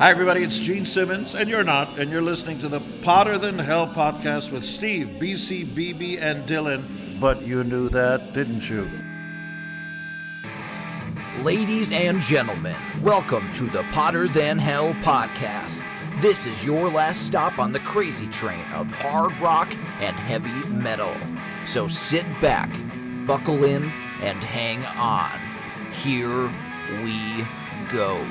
Hi, everybody. It's Gene Simmons, and you're not, and you're listening to the Potter Than Hell podcast with Steve, BC, BB, and Dylan. But you knew that, didn't you? Ladies and gentlemen, welcome to the Potter Than Hell podcast. This is your last stop on the crazy train of hard rock and heavy metal. So sit back, buckle in, and hang on. Here we go.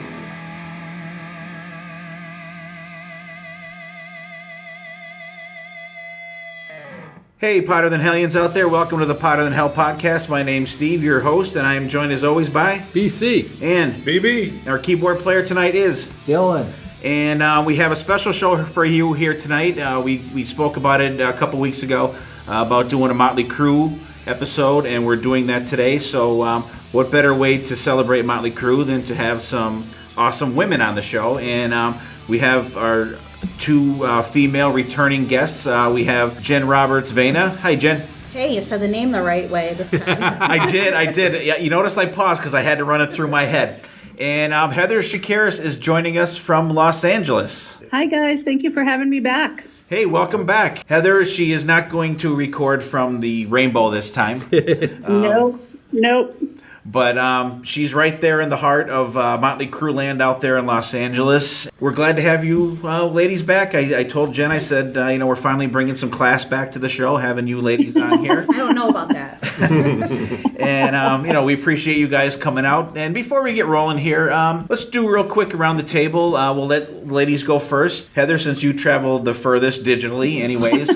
Hey, Potter Than Hellions out there. Welcome to the Potter Than Hell podcast. My name's Steve, your host, and I am joined as always by BC and BB. Our keyboard player tonight is Dylan. And we have a special show for you here tonight. We spoke about it a couple weeks ago about doing a Motley Crue episode, and we're doing that today. So what better way to celebrate Motley Crue than to have some awesome women on the show? And we have our two female returning guests. We have Jen Roberts-Vena. Hi, Jen. Hey, you said the name the right way this time. I did. Yeah, you notice I paused because I had to run it through my head. And Heather Shakaris is joining us from Los Angeles. Hi, guys. Thank you for having me back. Hey, welcome back. Heather, she is not going to record from the Rainbow this time. Nope. But she's right there in the heart of Motley Crue land out there in Los Angeles. We're glad to have you ladies back. I told Jen, I said, we're finally bringing some class back to the show, having you ladies on here. I don't know about that. And, we appreciate you guys coming out. And before we get rolling here, let's do real quick around the table. We'll let ladies go first. Heather, since you traveled the furthest digitally anyways,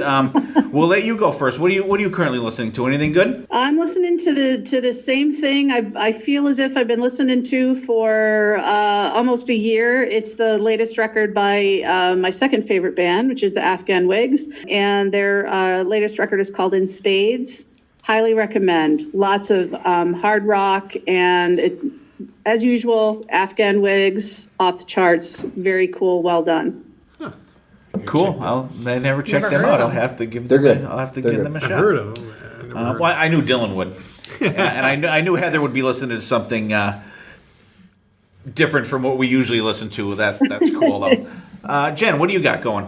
we'll let you go first. What are you currently listening to? Anything good? I'm listening to the same thing I feel as if I've been listening to for almost a year. It's the latest record by my second favorite band, which is the Afghan Wigs. And their latest record is called In Spades. Highly recommend. Lots of hard rock and, as usual, Afghan Wigs, off the charts. Very cool. Well done. Huh. Cool. I never checked them out. I'll have to give them. I'll have to give them a shot. I've heard of them. Well, I knew Dylan would, and I knew Heather would be listening to something different from what we usually listen to. That's cool though. Jen, what do you got going?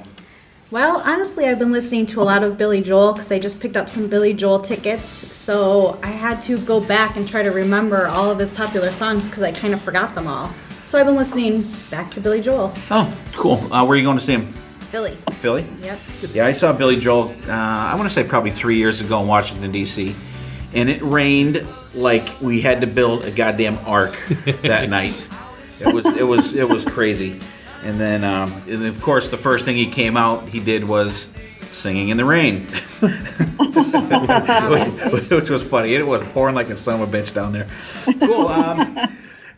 Well, honestly, I've been listening to a lot of Billy Joel because I just picked up some Billy Joel tickets. So I had to go back and try to remember all of his popular songs because I kind of forgot them all. So I've been listening back to Billy Joel. Oh, cool. Where are you going to see him? Philly? Yep. Yeah, I saw Billy Joel, I want to say probably 3 years ago in Washington, D.C., and it rained like we had to build a goddamn ark that night. It was crazy. And then, and of course, the first thing he did was singing in the rain, which was funny. It was pouring like a son of a bitch down there. Cool.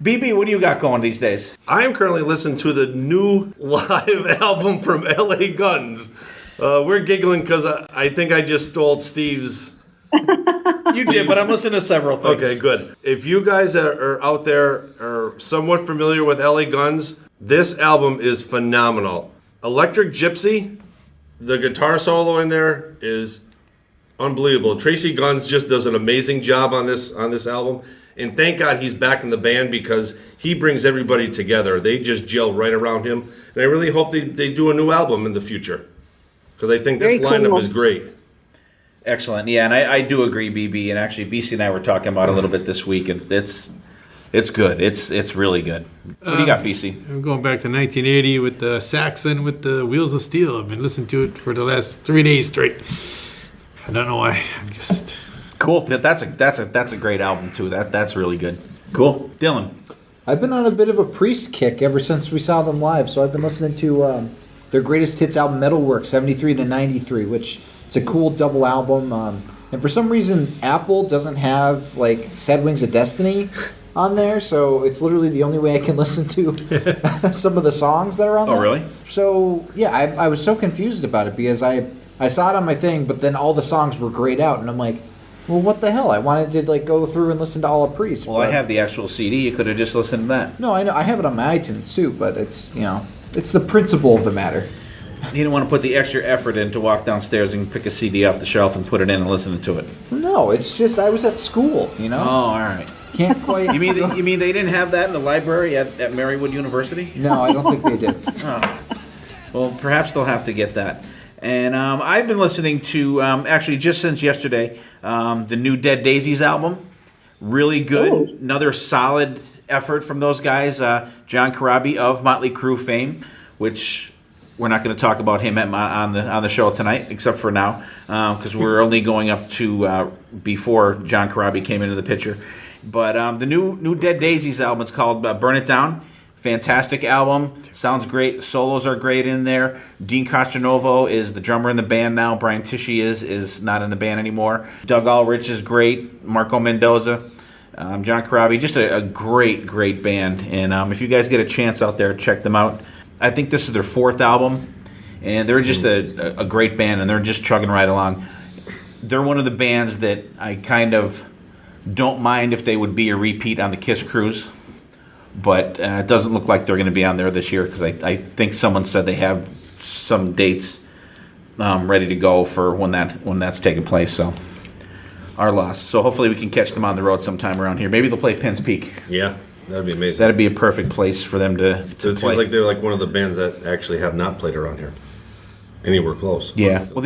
BB, what do you got going these days? I am currently listening to the new live album from LA Guns. We're giggling because I think I just stole Steve's. You did, but I'm listening to several things. Okay, good. If you guys are out there are somewhat familiar with LA Guns, this album is phenomenal. Electric Gypsy, the guitar solo in there is unbelievable. Tracy Guns just does an amazing job on this album. And thank God he's back in the band because he brings everybody together. They just gel right around him. And I really hope they do a new album in the future because I think this lineup is great. Excellent. Yeah, and I do agree, BB. And actually, BC and I were talking about it a little bit this week. And it's good. It's really good. What do you got, BC? I'm going back to 1980 with the Saxon with the Wheels of Steel. I've been listening to it for the last 3 days straight. I don't know why. I'm just... Cool. That's a great album too. That's really good. Cool. Dylan. I've been on a bit of a Priest kick ever since we saw them live. So I've been listening to their greatest hits album, Metalwork, 73 to 93, which it's a cool double album. And for some reason, Apple doesn't have like Sad Wings of Destiny on there, so it's literally the only way I can listen to some of the songs that are on there. Oh, really? So yeah, I was so confused about it because I saw it on my thing, but then all the songs were grayed out, and I'm like, well, what the hell? I wanted to go through and listen to all of Priest. Well, I have the actual CD. You could have just listened to that. No, I know. I have it on my iTunes too, but it's it's the principle of the matter. You didn't want to put the extra effort in to walk downstairs and pick a CD off the shelf and put it in and listen to it. No, it's just I was at school, Oh, all right. Can't quite. You mean they didn't have that in the library at Marywood University? No, I don't think they did. Well, perhaps they'll have to get that. And I've been listening to, actually just since yesterday, the new Dead Daisies album. Really good. Oh. Another solid effort from those guys. John Corabi of Motley Crue fame, which we're not going to talk about him on the show tonight, except for now, because we're only going up to before John Corabi came into the picture. But the new Dead Daisies album, it's called Burn It Down. Fantastic album. Sounds great. The solos are great in there. Dean Castronovo is the drummer in the band now. Brian Tichy is not in the band anymore. Doug Ulrich is great. Marco Mendoza. John Corabi. Just a great band. And if you guys get a chance out there, check them out. I think this is their 4th album. And they're just a great band, and they're just chugging right along. They're one of the bands that I kind of don't mind if they would be a repeat on the Kiss cruise. But it doesn't look like they're going to be on there this year, because I think someone said they have some dates ready to go for when that's taking place. So our loss. So hopefully we can catch them on the road sometime around here. Maybe they'll play Penn's Peak. Yeah, that'd be amazing. That'd be a perfect place for them to So it play. seems like they're like one of the bands that actually have not played around here. Anywhere close. Yeah. Well,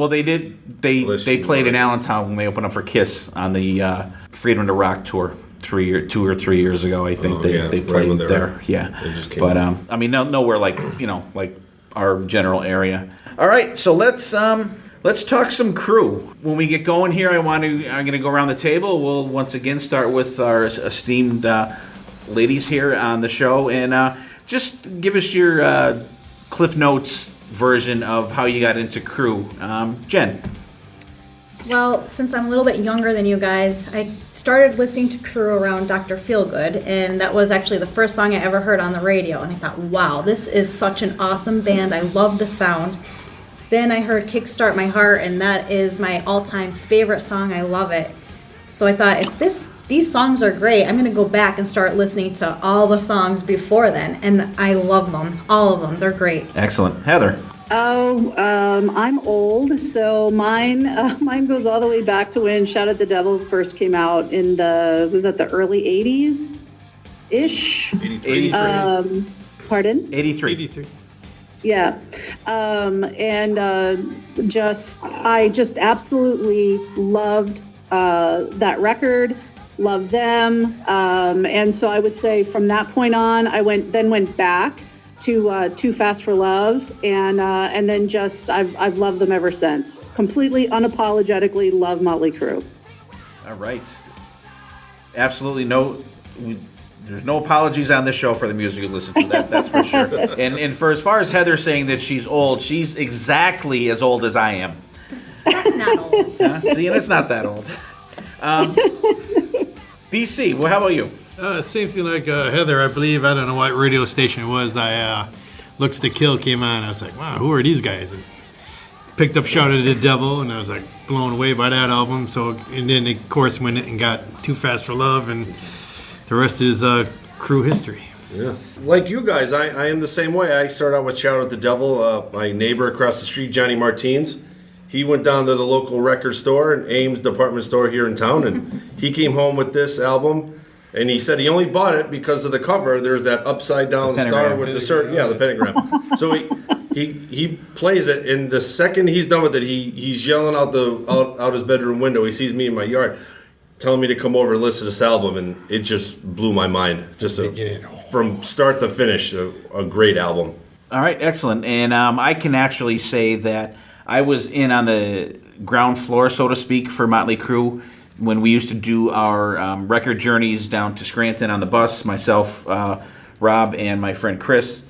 they did. They played in Allentown when they opened up for Kiss on the Freedom to Rock tour 2 or 3 years ago. I think they right played when they were- there. Yeah. they just came But out. I mean, nowhere like like our general area. All right, so let's talk some Crue. When we get going here, I'm going to go around the table. We'll once again start with our esteemed ladies here on the show, and just give us your Cliff Notes version of how you got into Crue. Jen. Well, since I'm a little bit younger than you guys, I started listening to Crue around Dr. Feelgood, and that was actually the first song I ever heard on the radio. And I thought, wow, this is such an awesome band. I love the sound. Then I heard Kickstart My Heart, and that is my all-time favorite song. I love it. So I thought, if these songs are great, I'm going to go back and start listening to all the songs before then. And I love them, all of them. They're great. Excellent. Heather. Oh, I'm old, so mine goes all the way back to when Shout at the Devil first came out in the early 80s ish? 83. Pardon? 83. 83. Yeah. I just absolutely loved that record, loved them. And so I would say from that point on, I went back to Too Fast for Love, and then just I've loved them ever since. Completely unapologetically love Motley Crue. All right. Absolutely there's no apologies on this show for the music you listen to. That's for sure. And for as far as Heather saying that she's old, she's exactly as old as I am. That's not old. See, and it's not that old. BC, well, how about you? Same thing like Heather, I believe. I don't know what radio station it was. Looks to Kill came on. I was like, wow, who are these guys? And picked up Shout at the Devil, and I was like blown away by that album. So, and then of course went and got Too Fast for Love, and the rest is Crue history. Yeah. Like you guys, I am the same way. I started out with Shout at the Devil. My neighbor across the street, Johnny Martins, he went down to the local record store, and Ames department store here in town, and he came home with this album. And he said he only bought it because of the cover. There's that upside down star with the the pentagram. So he plays it, and the second he's done with it, he's yelling out his bedroom window. He sees me in my yard, telling me to come over and listen to this album, and it just blew my mind. From start to finish, a great album. All right, excellent. And I can actually say that I was in on the ground floor, so to speak, for Motley Crue when we used to do our record journeys down to Scranton on the bus. Myself, Rob, and my friend Chris.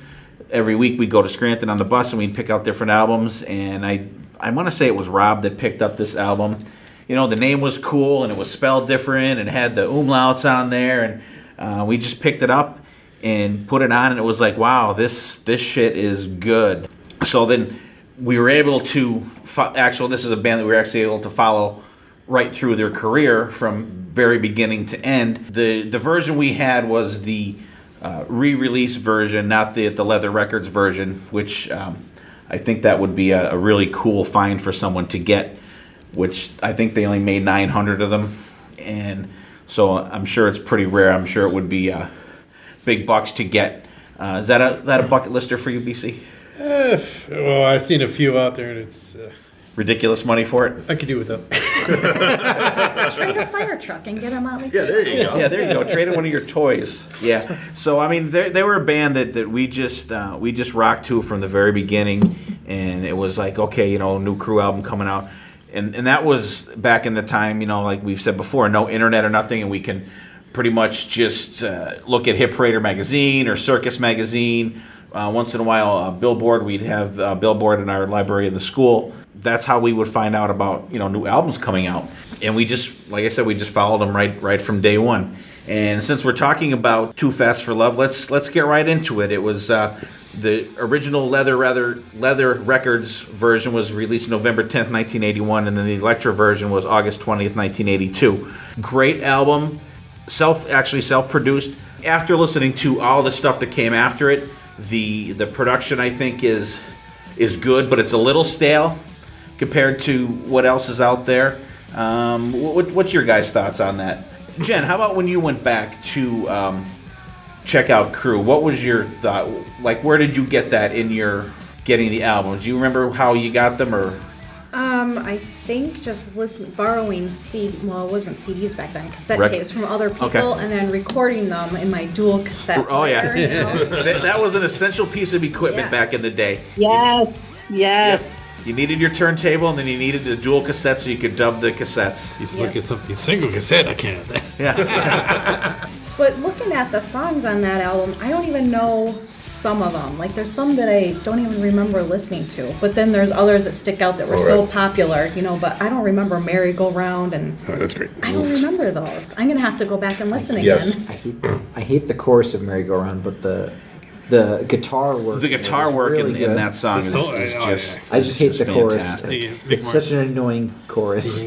Every week we'd go to Scranton on the bus and we'd pick out different albums. And I want to say it was Rob that picked up this album. You know, the name was cool and it was spelled different and it had the umlauts on there. And we just picked it up and put it on, and it was like, wow, this shit is good. So then we were able to, this is a band that we were actually able to follow right through their career from very beginning to end. The version we had was the re-release version, not the Leather Records version, which I think that would be a really cool find for someone to get, which I think they only made 900 of them. And So I'm sure it's pretty rare. I'm sure it would be big bucks to get. Is that a bucket lister for you, BC? Well, I've seen a few out there, and it's Ridiculous money for it? I could do with that. Trade a fire truck and get a Motley. Yeah, there you go. Yeah, there you go. Trade in one of your toys. Yeah. So I mean, they were a band that we just rocked to from the very beginning, and it was like, okay, new Crue album coming out, and that was back in the time, like we've said before, no internet or nothing, and we can pretty much just look at Hit Parader magazine or Circus magazine. Once in a while, Billboard. We'd have Billboard in our library in the school. That's how we would find out about new albums coming out, and we just, like I said, we just followed them right from day one. And since we're talking about Too Fast for Love, let's get right into it. It was the original Leather Records version was released November 10th, 1981, and then the Elektra version was August 20th, 1982. Great album, self-produced. After listening to all the stuff that came after it, the production I think is good, but it's a little stale compared to what else is out there. What's your guys' thoughts on that? Jen, how about when you went back to check out Crue? What was your thought? Like, where did you get that in your getting the album? Do you remember how you got them, or? I think just borrowing it wasn't CDs back then, cassette tapes from other people, Okay. and then recording them in my dual cassette Oh, yeah. player, That was an essential piece of equipment Yes. back in the day. Yes. You needed your turntable, and then you needed the dual cassette so you could dub the cassettes. Used to look at something single cassette. I can't have that. Yeah. But looking at the songs on that album, I don't even know some of them. Like, there's some that I don't even remember listening to. But then there's others that stick out that were so popular, but I don't remember Merry Go Round, and Oh, that's great. I don't remember those. I'm going to have to go back and listen Yes. again. I hate the chorus of Merry Go Round, but the guitar work. The guitar is work really in good. that song is Oh, just. yeah. I just hate the chorus. fantastic. Yeah, Big It's Mark. such an annoying chorus.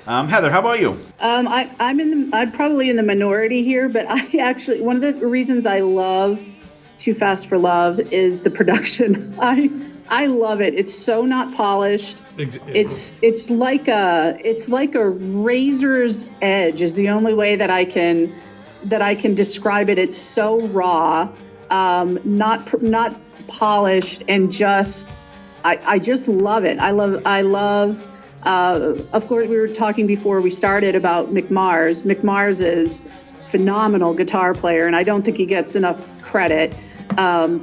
Heather, how about you? I'm probably in the minority here, but I actually, one of the reasons I love Too Fast for Love is the production. I love it. It's so not polished. It's like a razor's edge is the only way that I can describe it. It's so raw, not polished, and just I just love it. I love. Of course, we were talking before we started about Mick Mars. Mick Mars is phenomenal guitar player, and I don't think he gets enough credit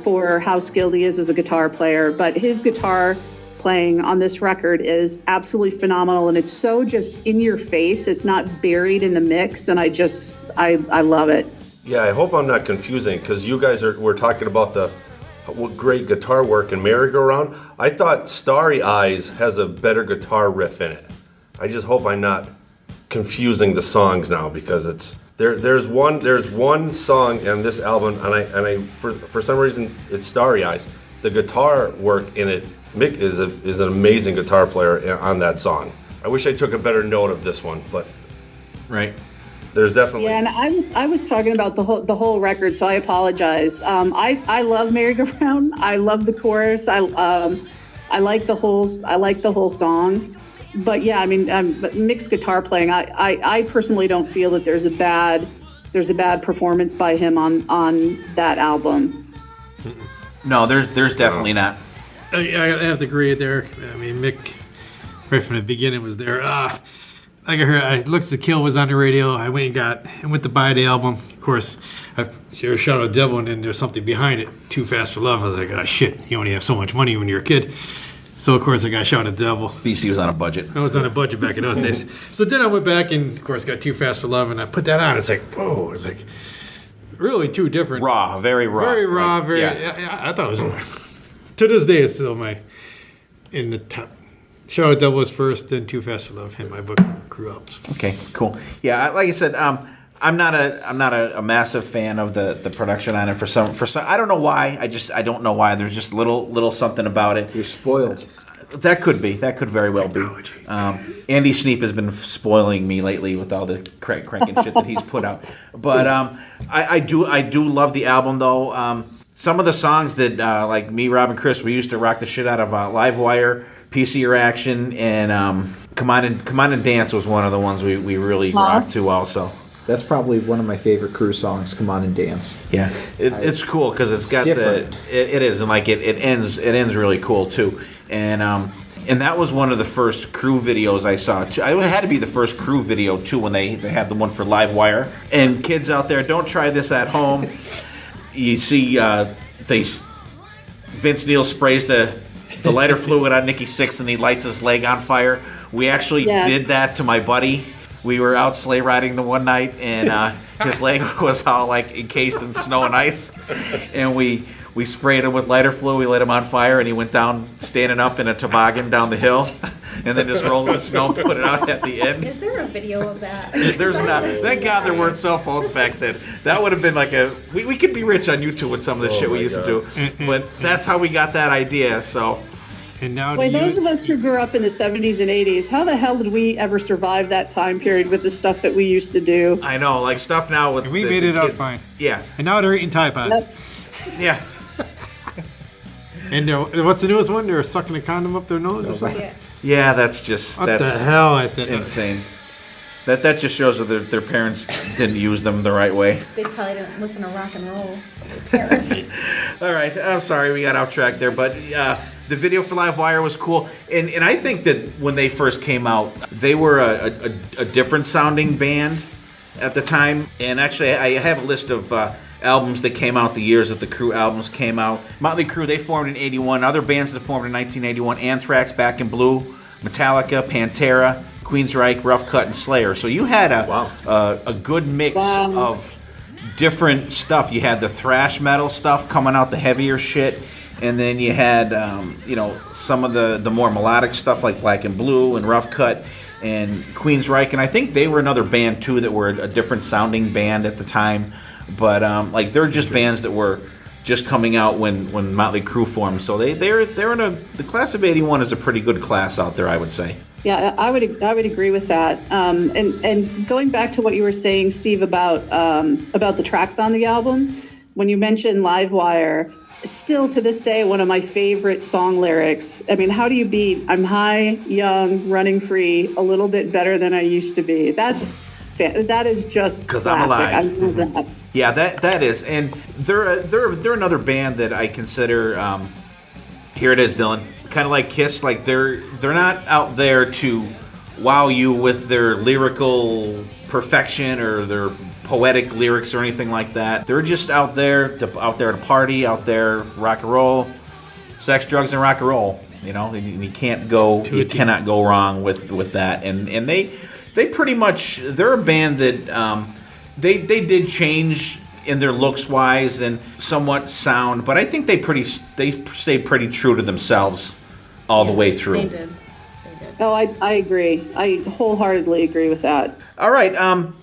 for how skilled he is as a guitar player. But his guitar playing on this record is absolutely phenomenal, and it's so just in your face. It's not buried in the mix, and I love it. Yeah, I hope I'm not confusing, because you guys we're talking about the great guitar work in merry-go-round. I thought Starry Eyes has a better guitar riff in it. I just hope I'm not confusing the songs now, because it's there's one song in this album, and I for some reason it's Starry Eyes. The guitar work in it, Mick is an amazing guitar player on that song. I wish I took a better note of this one, but Right. There's definitely. Yeah, and I was talking about the whole record, so I apologize. I love Merry Go Round. I love the chorus. I like the whole song. But yeah, I mean, but mixed guitar playing. I personally don't feel that there's a bad performance by him on that album. No, there's definitely not. I have to agree there. I mean, Mick, right from the beginning, was there. Like I heard, Looks to Kill was on the radio. I went to buy the album. Of course, I hear Shout Out Devil, and then there's something behind it. Too Fast for Love. I was like, oh shit, you only have so much money when you're a kid. So of course I got Shout Out Devil. BC was on a budget. I was on a budget back in those days. So then I went back and of course got Too Fast for Love, and I put that on. It's like, whoa, it's like really two different. Raw, very raw. Very raw, Like, very. yeah. I thought it was. To this day, it's still in the top. Shout Out Devil was first, then Too Fast for Love in my book, Crue albums. Okay, cool. Yeah, like I said, I'm not a massive fan of the production on it for some. I don't know why. I don't know why. There's just little something about it. You're spoiled. That could be. That could very well be. Andy Sneap has been spoiling me lately with all the cranking shit that he's put out. But I do love the album though. Some of the songs that like me, Rob, and Chris, we used to rock the shit out of Livewire, PC Reaction, and Come On and Dance was one of the ones we really rocked to also. That's probably one of my favorite Crue songs. Come On and Dance. Yeah, it's cool because it's got different. it is, and like it ends really cool too, and that was one of the first Crue videos I saw. It had to be the first Crue video too when they had the one for Live Wire. And kids out there, don't try this at home. You see, Vince Neil sprays the lighter fluid on Nikki Sixx and he lights his leg on fire. We actually did that to my buddy. We were out sleigh riding the one night, and his leg was all like encased in snow and ice. And we sprayed him with lighter fluid. We lit him on fire, and he went down, standing up in a toboggan down the hill, and then just rolled in the snow and put it out at the end. Is there a video of that? There's not. Thank God there weren't cell phones back then. That would have been like we could be rich on YouTube with some of the shit we used to do. But that's how we got that idea. So. And now Those of us who grew up in the 70s and 80s, how the hell did we ever survive that time period with the stuff that we used to do? I know, like stuff now with we the made it out kids. fine. Yeah. And now they're eating Tide Pods. Yeah. And what's the newest one? They're sucking a condom up their nose or something? Yeah. Yeah, that's just What the hell? I said insane. That just shows that their parents didn't use them the right way. They probably didn't listen to rock and roll. Their parents. All right, I'm sorry we got off track there, but the video for Live Wire was cool, and I think that when they first came out, they were a different sounding band at the time. And actually, I have a list of albums that came out, the years that the Crue albums came out. Motley Crue, they formed in '81. Other bands that formed in 1981: Anthrax, Back in Blue, Metallica, Pantera, Queensryche, Rough Cut, and Slayer. So you had a good mix of different stuff. You had the thrash metal stuff coming out, the heavier shit, and then you had some of the more melodic stuff like Black and Blue and Rough Cut and Queensryche. And I think they were another band too that were a different sounding band at the time. But they're just bands that were just coming out when Motley Crue formed. So they're in the class of '81 is a pretty good class out there, I would say. Yeah, I would agree with that. And going back to what you were saying, Steve, about the tracks on the album, when you mentioned Live Wire, still to this day one of my favorite song lyrics. I mean, how do you beat "I'm high, young, running free, a little bit better than I used to be"? That is just because classic. I'm alive. I love that. Yeah, that is, and they're another band that I consider. Here it is, Dylan. Kind of like Kiss, like they're not out there to wow you with their lyrical perfection or their poetic lyrics or anything like that. They're just out there to party, out there rock and roll, sex, drugs, and rock and roll. And you cannot go wrong with that. And they pretty much, they're a band that they did change in their looks wise and somewhat sound, but I think they stayed pretty true to themselves all the way through. They did. Oh, I agree. I wholeheartedly agree with that. All right,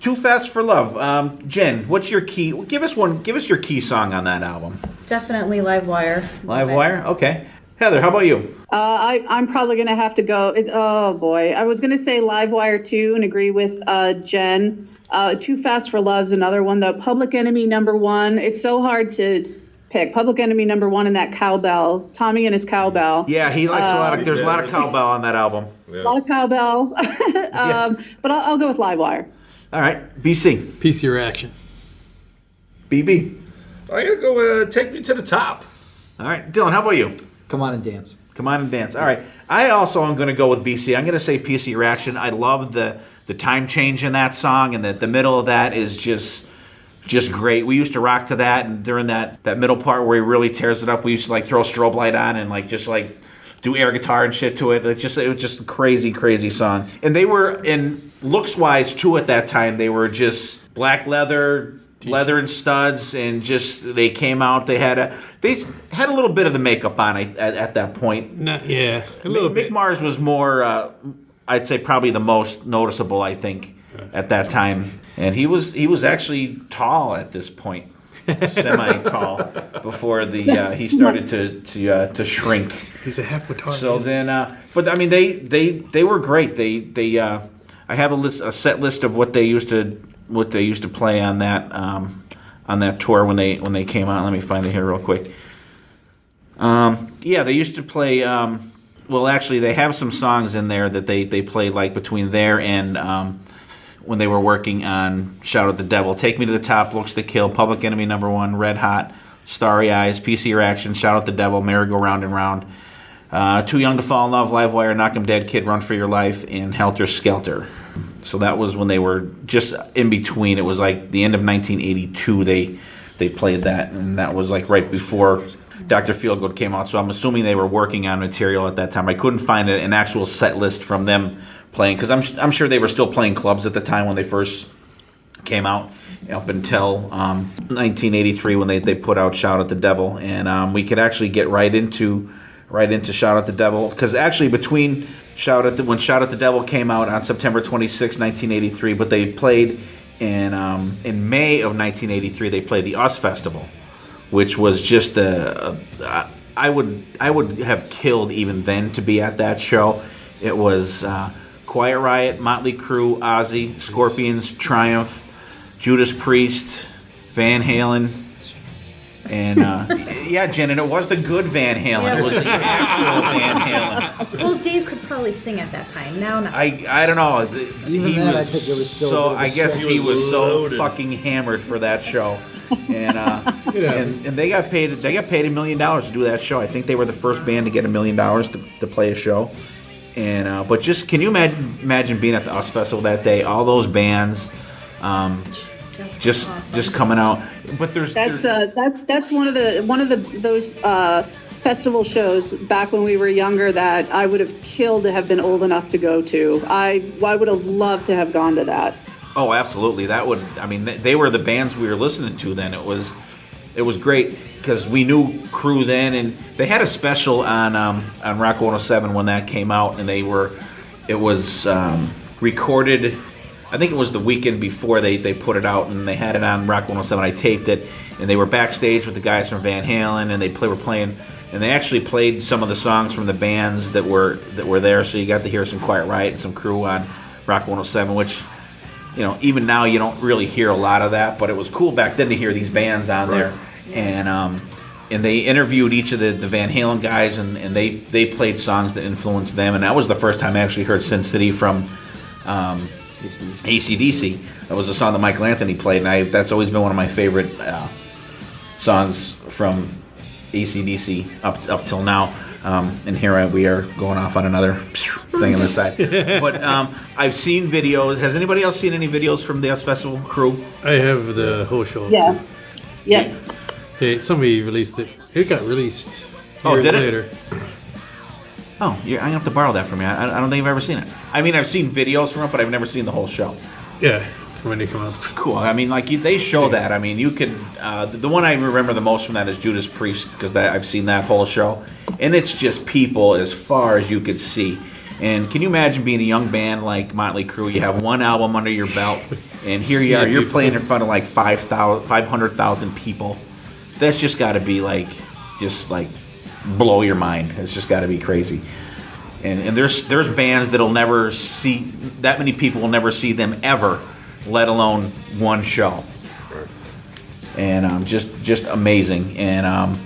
Too Fast for Love. Jen, what's your key? Give us your key song on that album. Definitely Live Wire. Live Wire? Okay. Heather, how about you? I'm probably going to have to go. Oh, boy. I was going to say Live Wire 2 and agree with Jen. Too Fast for Love's another one, though. Public Enemy #1. It's so hard to pick. Public Enemy #1 and that cowbell. Tommy and his cowbell. Yeah, he likes there's a lot of cowbell on that album. A lot of cowbell. But I'll go with Live Wire. All right, BC. Piece of your action. BB. I'm going to go Take Me to the Top. All right, Dylan, how about you? Come On and Dance. Come On and Dance. All right. I also am going to go with BC. I'm going to say Piece of Your Action. I love the time change in that song, and the middle of that is just great. We used to rock to that, and during that middle part where he really tears it up, we used to throw a strobe light on and just do air guitar and shit to it. It was just a crazy, crazy song. And they were, in looks wise too at that time, they were just black leather and studs, and they came out. They had a little bit of the makeup on at that point. A little bit. Mick Mars was more, I'd say, probably the most noticeable, I think, at that time. And he was actually tall at this point, semi-tall, before he started to shrink. He's a half retarded. So then, but I mean, they were great. I have a set list of what they used to play on that tour when they came out. Let me find it here real quick. They used to play Well, actually, they have some songs in there that they played like between there and when they were working on Shout at the Devil. Take Me to the Top, Looks to Kill, Public Enemy #1, Red Hot, Starry Eyes, PC Reaction, Shout at the Devil, Merry Go Round and Round, Too Young to Fall in Love, Live Wire, Knock 'em Dead, Kid, Run for Your Life, and Helter Skelter. So that was when they were just in between. It was like the end of 1982 they played that, and that was like right before Dr. Feelgood came out. So I'm assuming they were working on material at that time. I couldn't find an actual set list from them playing, because I'm sure they were still playing clubs at the time when they first came out, up until 1983 when they put out Shout at the Devil. And we could actually get right into Shout at the Devil, because actually between when Shout at the Devil came out on September 26, 1983, but they played in May of 1983, they played the US Festival, which was just I would have killed even then to be at that show. It was Quiet Riot, Motley Crue, Ozzy, Scorpions, Triumph, Judas Priest, Van Halen, and yeah, Jen, and it was the good Van Halen. It was the actual Van Halen. Well, Dave could probably sing at that time. Now not. I don't know. Even He then, I was think it was still a so. bit of a I guess stretch. he was so Loaded. fucking hammered for that show, and and they got paid. They got paid $1 million to do that show. I think they were the first band to get $1 million to play a show. And but just can you imagine being at the US Festival that day? All those bands, just Awesome. just coming out. But That's one of those festival shows back when we were younger that I would have killed to have been old enough to go to. I would have loved to have gone to that. Oh, absolutely. That would. I mean, they were the bands we were listening to then. It was great because we knew Crue then, and they had a special on Rock 107 when that came out, and it was recorded. I think it was the weekend before they put it out, and they had it on Rock 107. I taped it, and they were backstage with the guys from Van Halen, and they were playing, and they actually played some of the songs from the bands that were there. So you got to hear some Quiet Riot and some Crue on Rock 107, which, you know, even now you don't really hear a lot of that, but it was cool back then to hear these bands on there. And they interviewed each of the Van Halen guys, and they played songs that influenced them, and that was the first time I actually heard Sin City from AC/DC. That was a song that Michael Anthony played, and that's always been one of my favorite songs from AC/DC up till now. And here we are going off on another thing on the side. But I've seen videos. Has anybody else seen any videos from the US Festival Crue? I have the whole show. Yeah. Yeah. Hey, somebody released it. It got released. Oh, years did it? later. Oh, I'm gonna have to borrow that from you. I don't think I've ever seen it. I mean, I've seen videos from it, but I've never seen the whole show. Yeah, when they come out. Cool. I mean, like they show that. I mean, you could. The one I remember the most from that is Judas Priest, because I've seen that whole show, and it's just people as far as you could see. And can you imagine being a young band like Motley Crue? You have one album under your belt, and here you are. You're playing in front of like 500,000 people. That's just got to be like, just like blow your mind. It's just got to be crazy. And there's bands that'll never see, that many people will never see them ever, let alone one show. And just amazing. And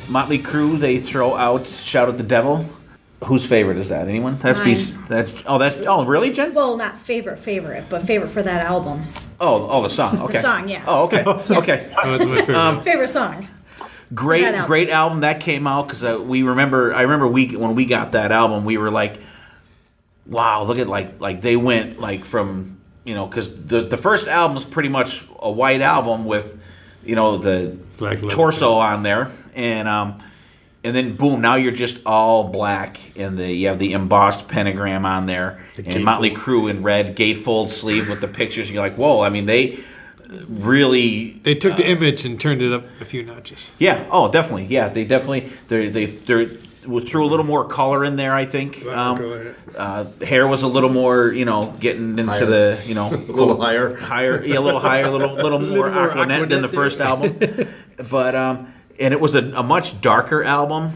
Motley Crue, they throw out Shout at the Devil. Whose favorite is that? Anyone? Oh, really, Jen? Well, not favorite, but favorite for that album. Oh, the song. Okay. The song, yeah. Oh, okay. Okay. Oh, that's my favorite. Favorite song. Great album that came out, because I remember when we got that album, we were like, wow, look at like they went like from, you know, because the first album was pretty much a white album with, you know, the Black torso on there, and then boom, now you're just all black, and you have the embossed pentagram on there, and Motley Crue in red gatefold sleeve with the pictures. You're like, whoa! I mean, they really They took the image and turned it up a few notches. Yeah. Oh, definitely. Yeah, they threw a little more color in there. I think hair was a little more, you know, getting into the, you know, A little higher. yeah, a little higher, a little more more Aquanet than the Aquanet, first album. But and it was a much darker album.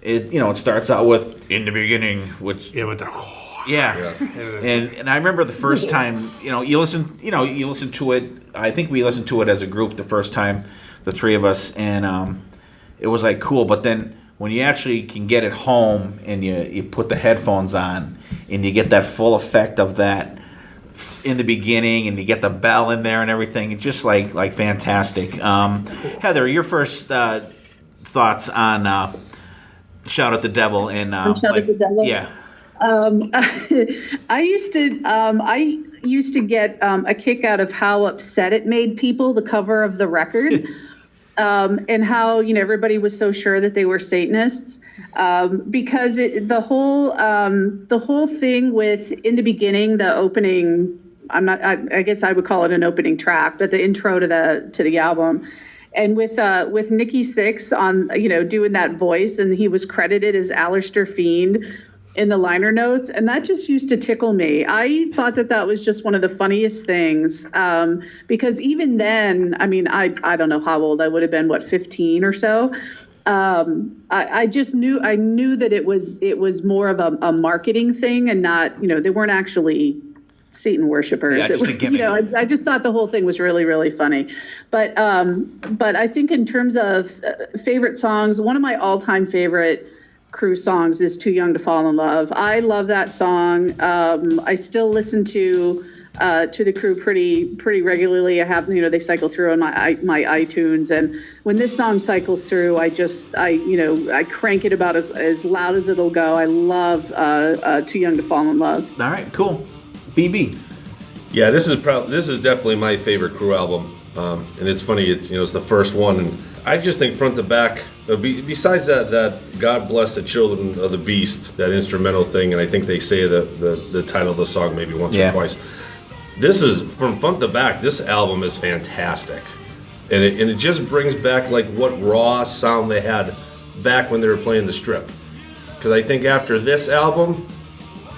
It, you know, it starts out with "In the Beginning," which Yeah, with the yeah. And I remember the first time, you listen to it. I think we listened to it as a group the first time, the three of us, and it was like cool. But then when you actually can get it home and you put the headphones on and you get that full effect of that in the beginning and you get the bell in there and everything, it's just like fantastic. Heather, your first thoughts on Shout at the Devil and Shout at the Devil? Yeah. I used to get a kick out of how upset it made people, the cover of the record, and how everybody was so sure that they were Satanists, because the whole thing with in the beginning, the opening. I guess I would call it an opening track, but the intro to the album. And with Nikki Sixx on, doing that voice, and he was credited as Aleister Fiend in the liner notes, and that just used to tickle me. I thought that was just one of the funniest things, because even then, I don't know how old I would have been, 15 or so. I just knew that it was more of a marketing thing and not, they weren't actually Satan worshipers. Yeah, just a gimmick. I just thought the whole thing was really, really funny. But I think in terms of favorite songs, one of my all-time favorite Crue songs is "Too Young to Fall in Love." I love that song. I still listen to the Crue pretty regularly. I have, they cycle through on my iTunes, and when this song cycles through, I crank it about as loud as it'll go. I love "Too Young to Fall in Love." All right, cool. BB. Yeah, this is definitely my favorite Crue album, and it's funny. It's the first one, and I just think front to back. Besides that God Bless the Children of the Beast, that instrumental thing, and I think they say the title of the song maybe once or twice. This is from front to back. This album is fantastic, and it just brings back like what raw sound they had back when they were playing the Strip. Because I think after this album,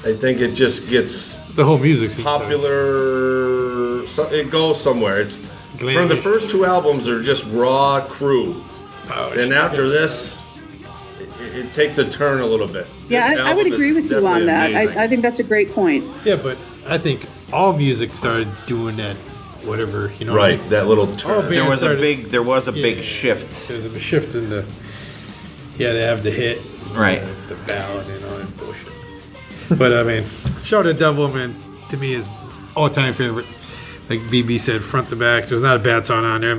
I think it just gets The whole music scene. popular. It goes somewhere. It's from the first two albums are just raw Crue. And after this, it takes a turn a little bit. Yeah, This I would album agree is with you on definitely that. amazing. I think that's a great point. Yeah, but I think all music started doing that, whatever, what I Right, mean? that little turn. Oh, There was started- a big shift. There's a shift in the. You had to have the hit, Right. the ballad, and all that bullshit. But Shout at the Devil, man, to me is all-time favorite. Like BB said, front to back. There's not a bad song on there.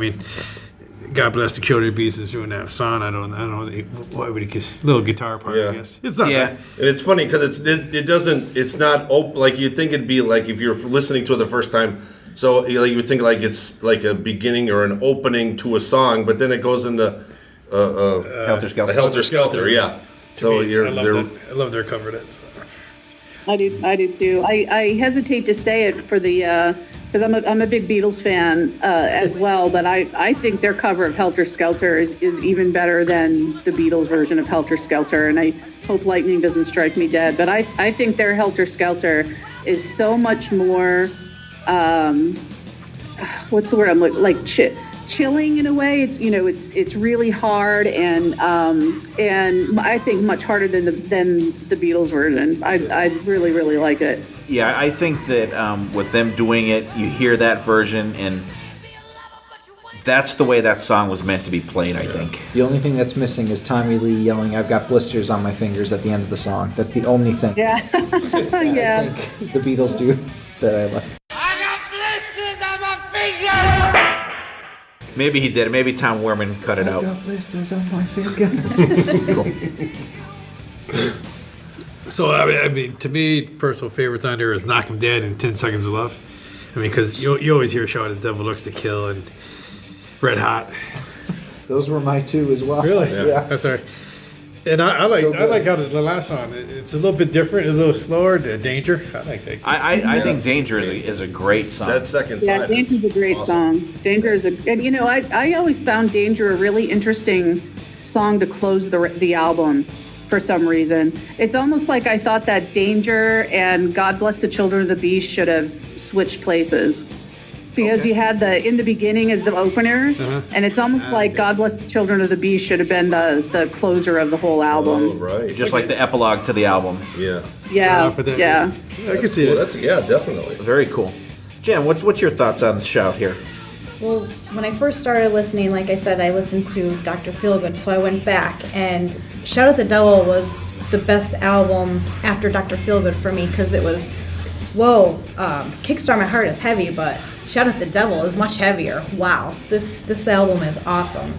God Bless the Children of the Beast is doing that song. I don't know. Why would he? Little guitar part, Yeah. I guess. It's not Yeah. bad. And it's funny because it's not like you'd think it'd be like if you're listening to it the first time. So you would think like it's like a beginning or an opening to a song, but then it goes into Helter Skelter. a Helter Skelter, yeah. So I love their cover of that. I do too. I hesitate to say it for the because I'm a big Beatles fan as well, but I think their cover of Helter Skelter is even better than the Beatles version of Helter Skelter, and I hope lightning doesn't strike me dead. But I think their Helter Skelter is so much more what's the word I'm like chilling in a way. It's really hard and I think much harder than the Beatles version. I really, really like it. Yeah, I think that with them doing it, you hear that version, and that's the way that song was meant to be played, I think. The only thing that's missing is Tommy Lee yelling, "I've got blisters on my fingers" at the end of the song. That's the only thing. Yeah. Yeah. I think the Beatles do that I like. Maybe he did it. Maybe Tom Werman cut it out. I've got blisters on my fingers. So, to me, personal favorites on there is Knock 'Em Dead and 10 Seconds of Love. Because you always hear Shout at the Devil Looks to Kill and Red Hot. Those were my two as well. Really? Yeah. That's all right. And I like So good. I like how the last song, it's a little bit different, a little slower, the Danger. I like that. I think Danger is a great song. that second Yeah, side. Danger's a great song. Danger is and I always found Danger a really interesting song to close the album for some reason. It's almost like I thought that Danger and God Bless the Children of the Beast should have switched places. Because you had in the beginning as the opener, and it's almost like God Bless the Children of the Beast should have been the closer of the whole Oh, album. right. Just like the epilogue to the album. Yeah. Yeah, for that. yeah. I can see Cool. it. Definitely. Very cool. Jen, what's your thoughts on the Shout here? Well, when I first started listening, like I said, I listened to Dr. Feelgood, so I went back, and Shout at the Devil was the best album after Dr. Feelgood for me, because it was, Kickstart My Heart is heavy, but Shout at the Devil is much heavier. Wow, this album is awesome.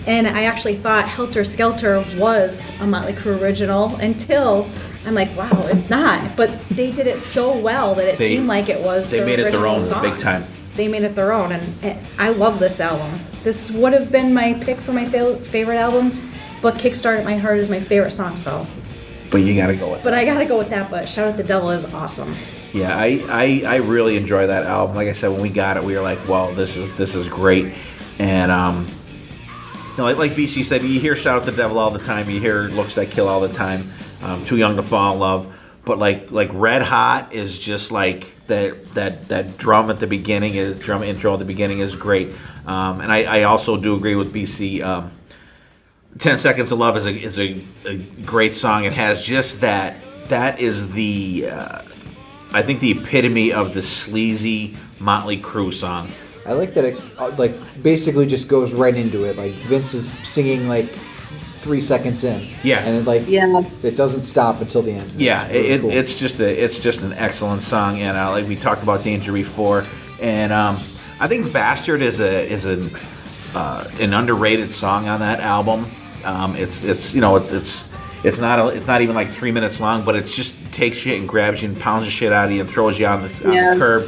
And I actually thought Helter Skelter was a Motley Crue original until I'm like, wow, it's not. But they did it so well that it seemed like it was They their made it their original own song. big time. They made it their own, and I love this album. This would have been my pick for my favorite album, but Kickstart My Heart is my favorite song, so. But you got to go with But I gotta go with that, but Shout at the Devil is awesome. Yeah, I really enjoy that album. Like I said, when we got it, we were like, "Wow, this is great." And like BC said, you hear "Shout at the Devil" all the time. You hear "Looks That Kill" all the time. "Too Young to Fall in Love," but like "Red Hot" is just like that drum at the beginning. Drum intro at the beginning is great. And I also do agree with BC. 10 Seconds of Love is a great song. It has just that. That is the I think the epitome of the sleazy Motley Crue song. I like that it basically just goes right into it. Like Vince is singing 3 seconds in. Yeah. And it doesn't stop until the end. Yeah, really cool. it's just an excellent song, and like we talked about Danger before, and I think Bastard is an underrated song on that album. It's not even like 3 minutes long, but it just takes shit and grabs you and pounds the shit out of you and throws you on the curb,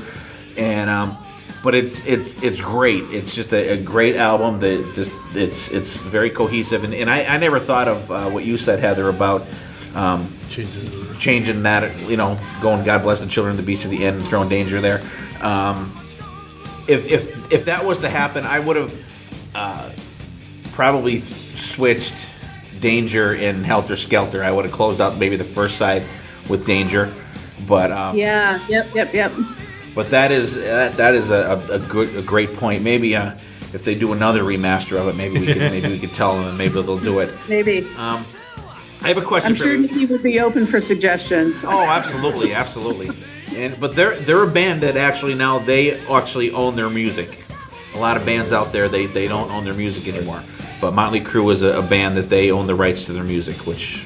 and but it's great. It's just a great album. It's very cohesive, and I never thought of what you said, Heather, about changing that. Going "God Bless the Children of the Beast" at the end and throwing Danger there. If that was to happen, I would have probably switched Danger and Helter Skelter. I would have closed out maybe the first side with Danger, but Yep. But that is a great point. Maybe if they do another remaster of it, maybe we could tell them, and maybe they'll do it. Maybe. I have a question. I'm sure Nikki would be open for suggestions. Oh, absolutely. But they're a band that actually now they actually own their music. A lot of bands out there they don't own their music anymore. But Motley Crue is a band that they own the rights to their music, which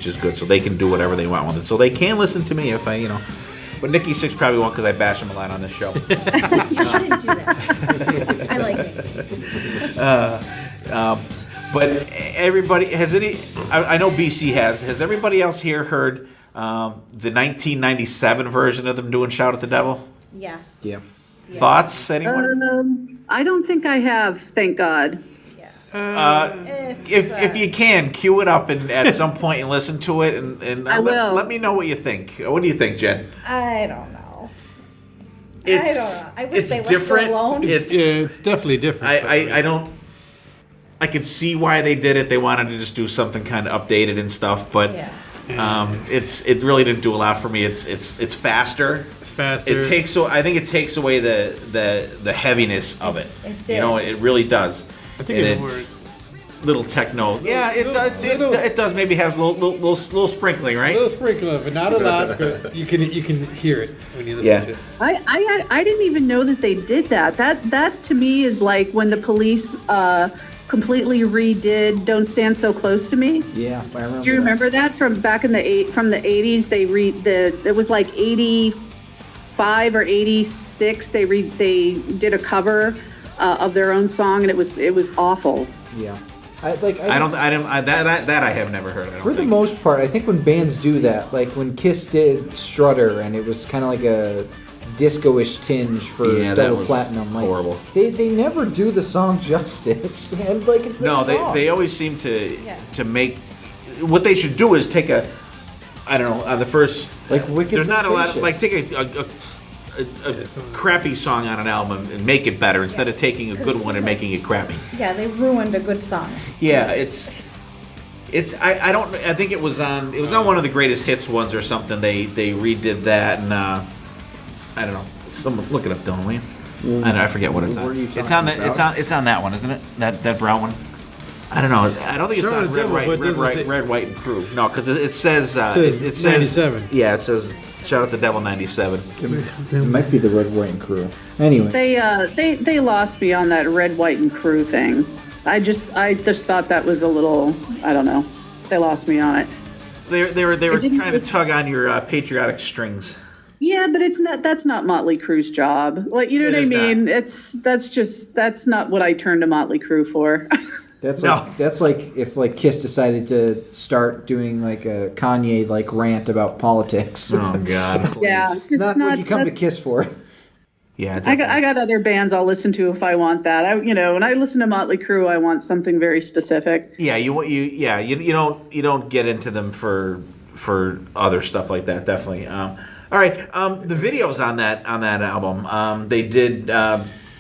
is good. So they can do whatever they want with it. So they can listen to me if I. But Nikki Six probably won't, because I bash him a lot on this show. You shouldn't do that. I like it. But everybody I know BC has everybody else here heard the 1997 version of them doing "Shout at the Devil"? Yes. Yeah. Yes. Thoughts, anyone? I don't think I have, thank God. Yes. If you can, cue it up and at some point and listen to it, and I will. let me know what you think. What do you think, Jen? I don't know. It's I wish it's they left different. it alone. It's definitely different. I don't. I could see why they did it. They wanted to just do something kind of updated and stuff, but it really didn't do a lot for me. It's faster. It's faster. I think it takes away the heaviness of it. It did. It really does. I think it's little techno. Yeah, it does. Maybe has a little sprinkling, right? A little sprinkle of it, not a lot, but you can hear it when you listen to it. I didn't even know that they did that. That to me is like when the Police completely redid "Don't Stand So Close to Me." Yeah, I remember. Do you remember that from back in the 80s? It was like 85 or 86. They did a cover of their own song, and it was awful. Yeah. I have never heard. For the most part, I think when bands do that, like when Kiss did Strutter, and it was kind of like a disco-ish tinge for Double Platinum. Horrible. They never do the song justice, and it's their song. They always seem to make. What they should do is take on the first. Like Wicked There's not a lot. Sensation. Take a crappy song on an album and make it better instead of taking a good one and making it crappy. Yeah, they ruined a good song. Yeah, I think it was on one of the greatest hits ones or something. They redid that, and I don't know. Someone look it up, don't we? I forget what it's on. It's on that one, isn't it? That brown one. I don't know. I don't think it's Shout out on the devil, but it doesn't say- red, white, and Crue. No, because it says It says 97. Yeah, it says shout out the devil 97. It might be the Red, White, and Crew. Anyway, They lost me on that red, white, and crew thing. I just thought that was a little, I don't know. They lost me on it. They were didn't- trying to tug on your patriotic strings. Yeah, but that's not Motley Crue's job. Like, you know It what I is mean? not. That's not what I turned to Motley Crue for. that's No. like that's like if like Kiss decided to start doing like a Kanye like rant about politics. Oh God. Yeah, It's not what you come to that's- Kiss for. Yeah. I got other bands I'll listen to if I want that. When I listen to Motley Crue, I want something very specific. Yeah. You don't get into them for other stuff like that. Definitely. All right. The videos on that album, they did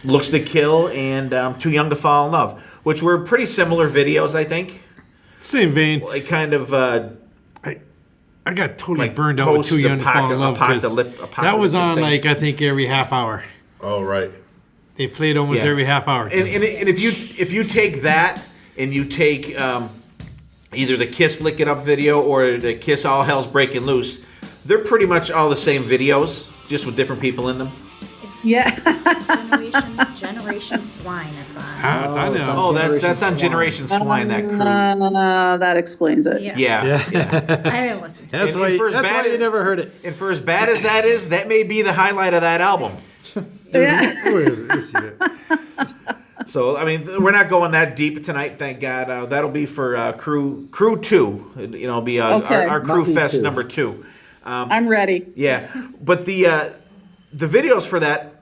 "Looks to Kill" and "Too Young to Fall in Love," which were pretty similar videos, I think. Same vein. Like kind of. I got totally Like burned out with Too Young to Fall in Love because that was on thing. like I think every half hour. Oh, right. They played almost Yeah. every half hour. And if you take that and you take either the Kiss Lick It Up video or the Kiss All Hell's Breaking Loose, they're pretty much all the same videos, just with different people in them. Yeah. Generation Swine. It's on. It's on it's now. on- Oh, that's on Generation Generation Swine, that crew. That explains it. Yeah. Yeah. I didn't listen to it. That's And why. for as That's bad why you as- never heard it. And for as bad as that is, that may be the highlight of that album. Yeah. Where is it? Let's see it. So, I mean, we're not going that deep tonight, thank God. That'll be for Crue 2. It'll be Okay. our Crue Motley Fest 2. number 2. I'm ready. Yeah, but the videos for that,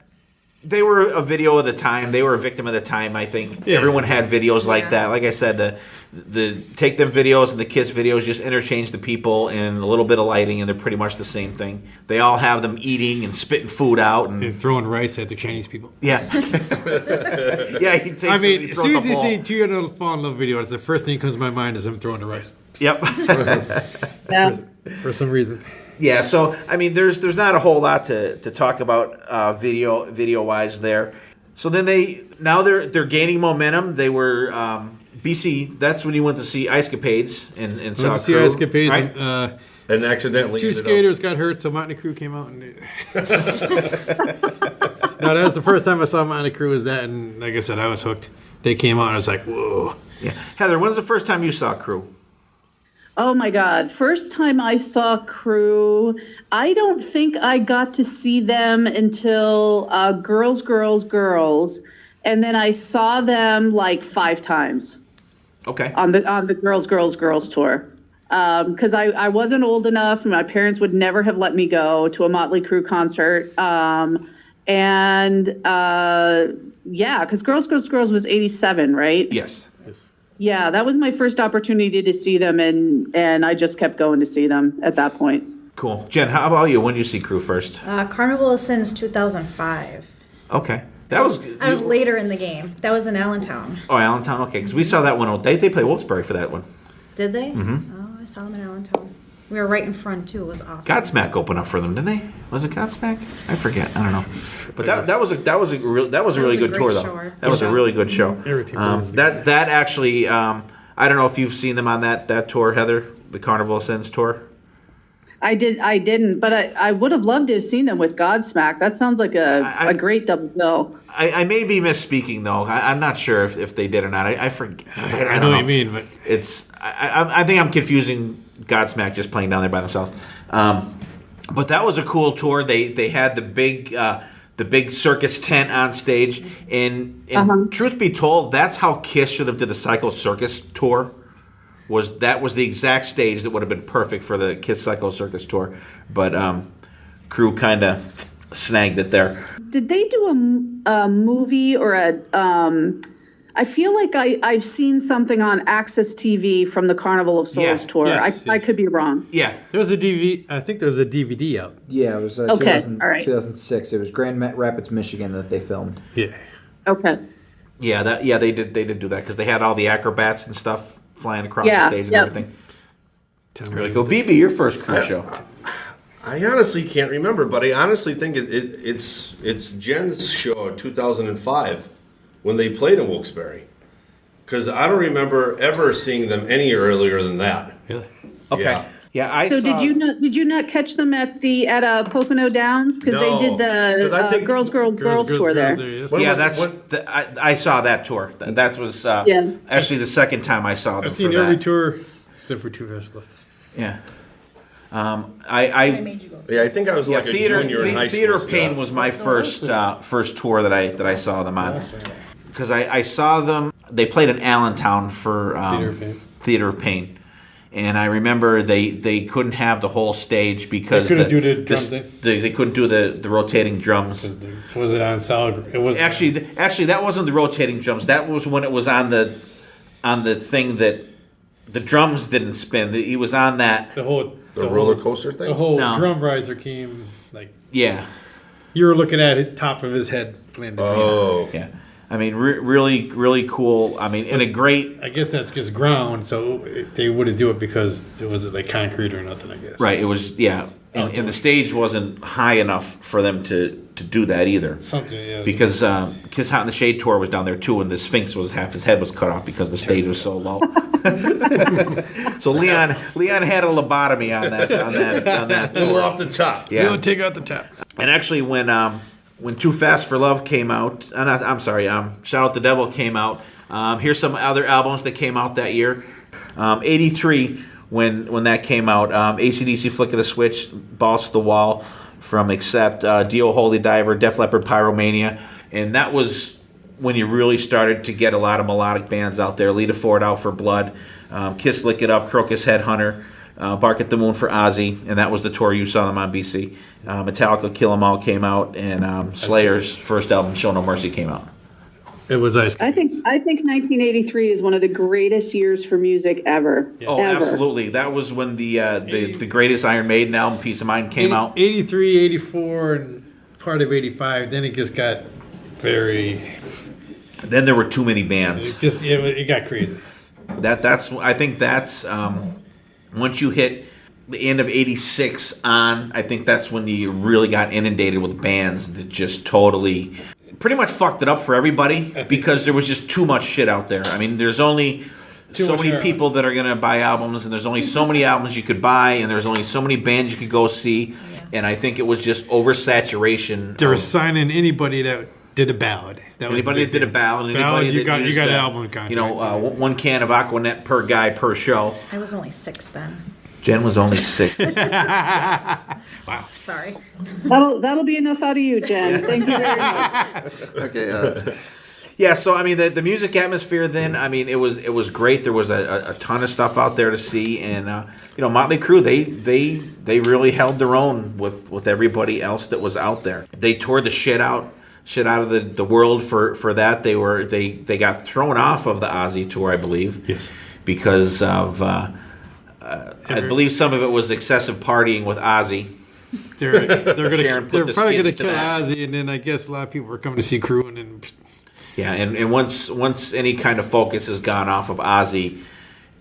they were a video of the time. They were a victim of the time. I think Yeah. everyone had videos like Yeah. that. Like I said, the take them videos and the Kiss videos just interchange the people and a little bit of lighting, and they're pretty much the same thing. They all have them eating and spitting food out, and And throwing rice at the Chinese people. yeah, yeah. He takes I mean, he as throws soon the as you ball. see Too Young to Fall in Love video, that's the first thing that comes to my mind is him throwing the rice Yep. Yeah. for some reason. Yeah, so I mean, there's not a whole lot to talk about video wise there. So then they're gaining momentum. They were BC. That's when you went to see Ice Capades and saw Went to see Crue, Ice Capades, right? and And accidentally two ended up- skaters got hurt, so Motley Crue came out and. No, that was the first time I saw Motley Crue. Was that, and like I said, I was hooked. They came out, and I was like, whoa. Yeah, Heather, when's the first time you saw Crue? Oh my God. First time I saw Crue, I don't think I got to see them until Girls, Girls, Girls. And then I saw them like 5 times Okay. on the Girls, Girls, Girls tour. Because I wasn't old enough, and my parents would never have let me go to a Motley Crue concert. Yeah, because Girls, Girls, Girls was 87, right? Yes. Yeah, that was my first opportunity to see them, and I just kept going to see them at that point. Cool. Jen, how about you? When did you see Crue first? Carnival of Sins 2005. Okay. That was. I was later in the game. That was in Allentown. Oh, Allentown. Okay, because we saw that one. They played Wilkes-Barre for that one. Did they? Mm-hmm. Oh, I saw them in Allentown. We were right in front too. It was awesome. Godsmack opened up for them, didn't they? Was it Godsmack? I forget. I don't know. But that was a really a good tour great though. show. That was a really good show. Everything blends together. that actually, I don't know if you've seen them on that tour, Heather, the Carnival of Sins tour. I didn't, but I would have loved to have seen them with Godsmack. That sounds like a great double bill. I may be misspeaking though. I'm not sure if they did or not. I forget. I know what you mean, but It's I think I'm confusing Godsmack just playing down there by themselves. But that was a cool tour. They had the big circus tent on stage, and truth be told, that's how Kiss should have did the Psycho Circus tour. That was the exact stage that would have been perfect for the Kiss Psycho Circus tour, but Crue kind of snagged it there. Did they do a movie or I feel like I've seen something on Access TV from the Carnival of Souls tour. Yes, I yes. could be wrong. Yeah, there was a DVD. I think there was a DVD out. Yeah, it was Okay, all right. 2006. It was Grand Rapids, Michigan that they filmed. Yeah. Okay. yeah, they did do that because they had all the acrobats and stuff flying across Yeah, the stage and yep. everything. Tell me Really what cool. BB, your first Crue show. I honestly can't remember, but I honestly think it's Jen's show in 2005 when they played in Wilkes-Barre. because I don't remember ever seeing them any earlier than that. Really? Okay. Yeah, I So saw, did you not catch them at Pocono Downs, because they No, did 'cause I the think- Girls tour there. yes. When yeah, was- that's when- I saw that tour. That was Yeah. actually the second time I saw them. I've seen for every that. tour except for Two Festival. Yeah. I I made you go. Yeah, I think I was like a Theater junior in high Theater school. Pain still. was my first tour that I saw them on, because I saw them. They played in Allentown for Theater of Pain. Theater of Pain. And I remember they couldn't have the whole stage because They couldn't do the drum thing? They couldn't do the rotating drums. Was it on solid? It was Actually, that wasn't the rotating drums. That was when it was on the thing that the drums didn't spin. He was on that. the whole The roller coaster thing? The whole No. drum riser came like Yeah, you were looking at it, top of his head landed. Oh. yeah. I mean, really cool. I mean, and a great. I guess that's just ground, so they wouldn't do it because it was like concrete or nothing. I guess. Right. It was and the stage wasn't high enough for them to do that either. Something. Yeah. Because Kiss Hot in the Shade tour was down there too, and the Sphinx was half his head was cut off because the stage was so low. So Leon had a lobotomy on that A little tour. off the top. Yeah. We'll take out the top. And actually, when Too Fast for Love came out, Shout Out the Devil came out. Here's some other albums that came out that year. 83, when that came out, AC/DC Flick of the Switch, Balls to the Wall from Accept, Dio Holy Diver, Def Leppard Pyromania. And that was when you really started to get a lot of melodic bands out there. Lita Ford, Out for Blood, Kiss Lick It Up, Crocus Headhunter, Bark at the Moon for Ozzy, and that was the tour you saw them on BC. Metallica, Kill 'Em All came out, and Slayer's first album, Show No Mercy, came out. It was ice. I think 1983 is one of the greatest years for music ever. Oh, Ever. absolutely! That was when the greatest Iron Maiden album, Peace of Mind, came out. 83, 84, and part of 85. Then it just got very. Then there were too many bands. It got crazy. I think that's once you hit the end of 86 on, I think that's when you really got inundated with bands that just totally pretty much fucked it up for everybody because there was just too much shit out there. I mean, there's only so many people that are going to buy albums, and there's only so many albums you could buy, and there's only so many bands you could go see. And I think it was just oversaturation. They were signing anybody that did a ballad. Anybody that did a ballad, anybody you that got used, an album contract. one can of Aquanet per guy per show. I was only 6 then. Jen was only 6. Wow. Sorry. That'll be enough out of you, Jen. Thank you very much. Okay. Yeah, so I mean the music atmosphere then, I mean it was great. There was a ton of stuff out there to see, and Motley Crue they really held their own with everybody else that was out there. They toured the shit out of the world for that. They got thrown off of the Ozzy tour, I believe. Yes. Because of I believe some of it was excessive partying with Ozzy. They're Sharon put the probably gonna skids to kill that. Ozzy, and then I guess a lot of people were coming to see Crue, and then Yeah, and once any kind of focus has gone off of Ozzy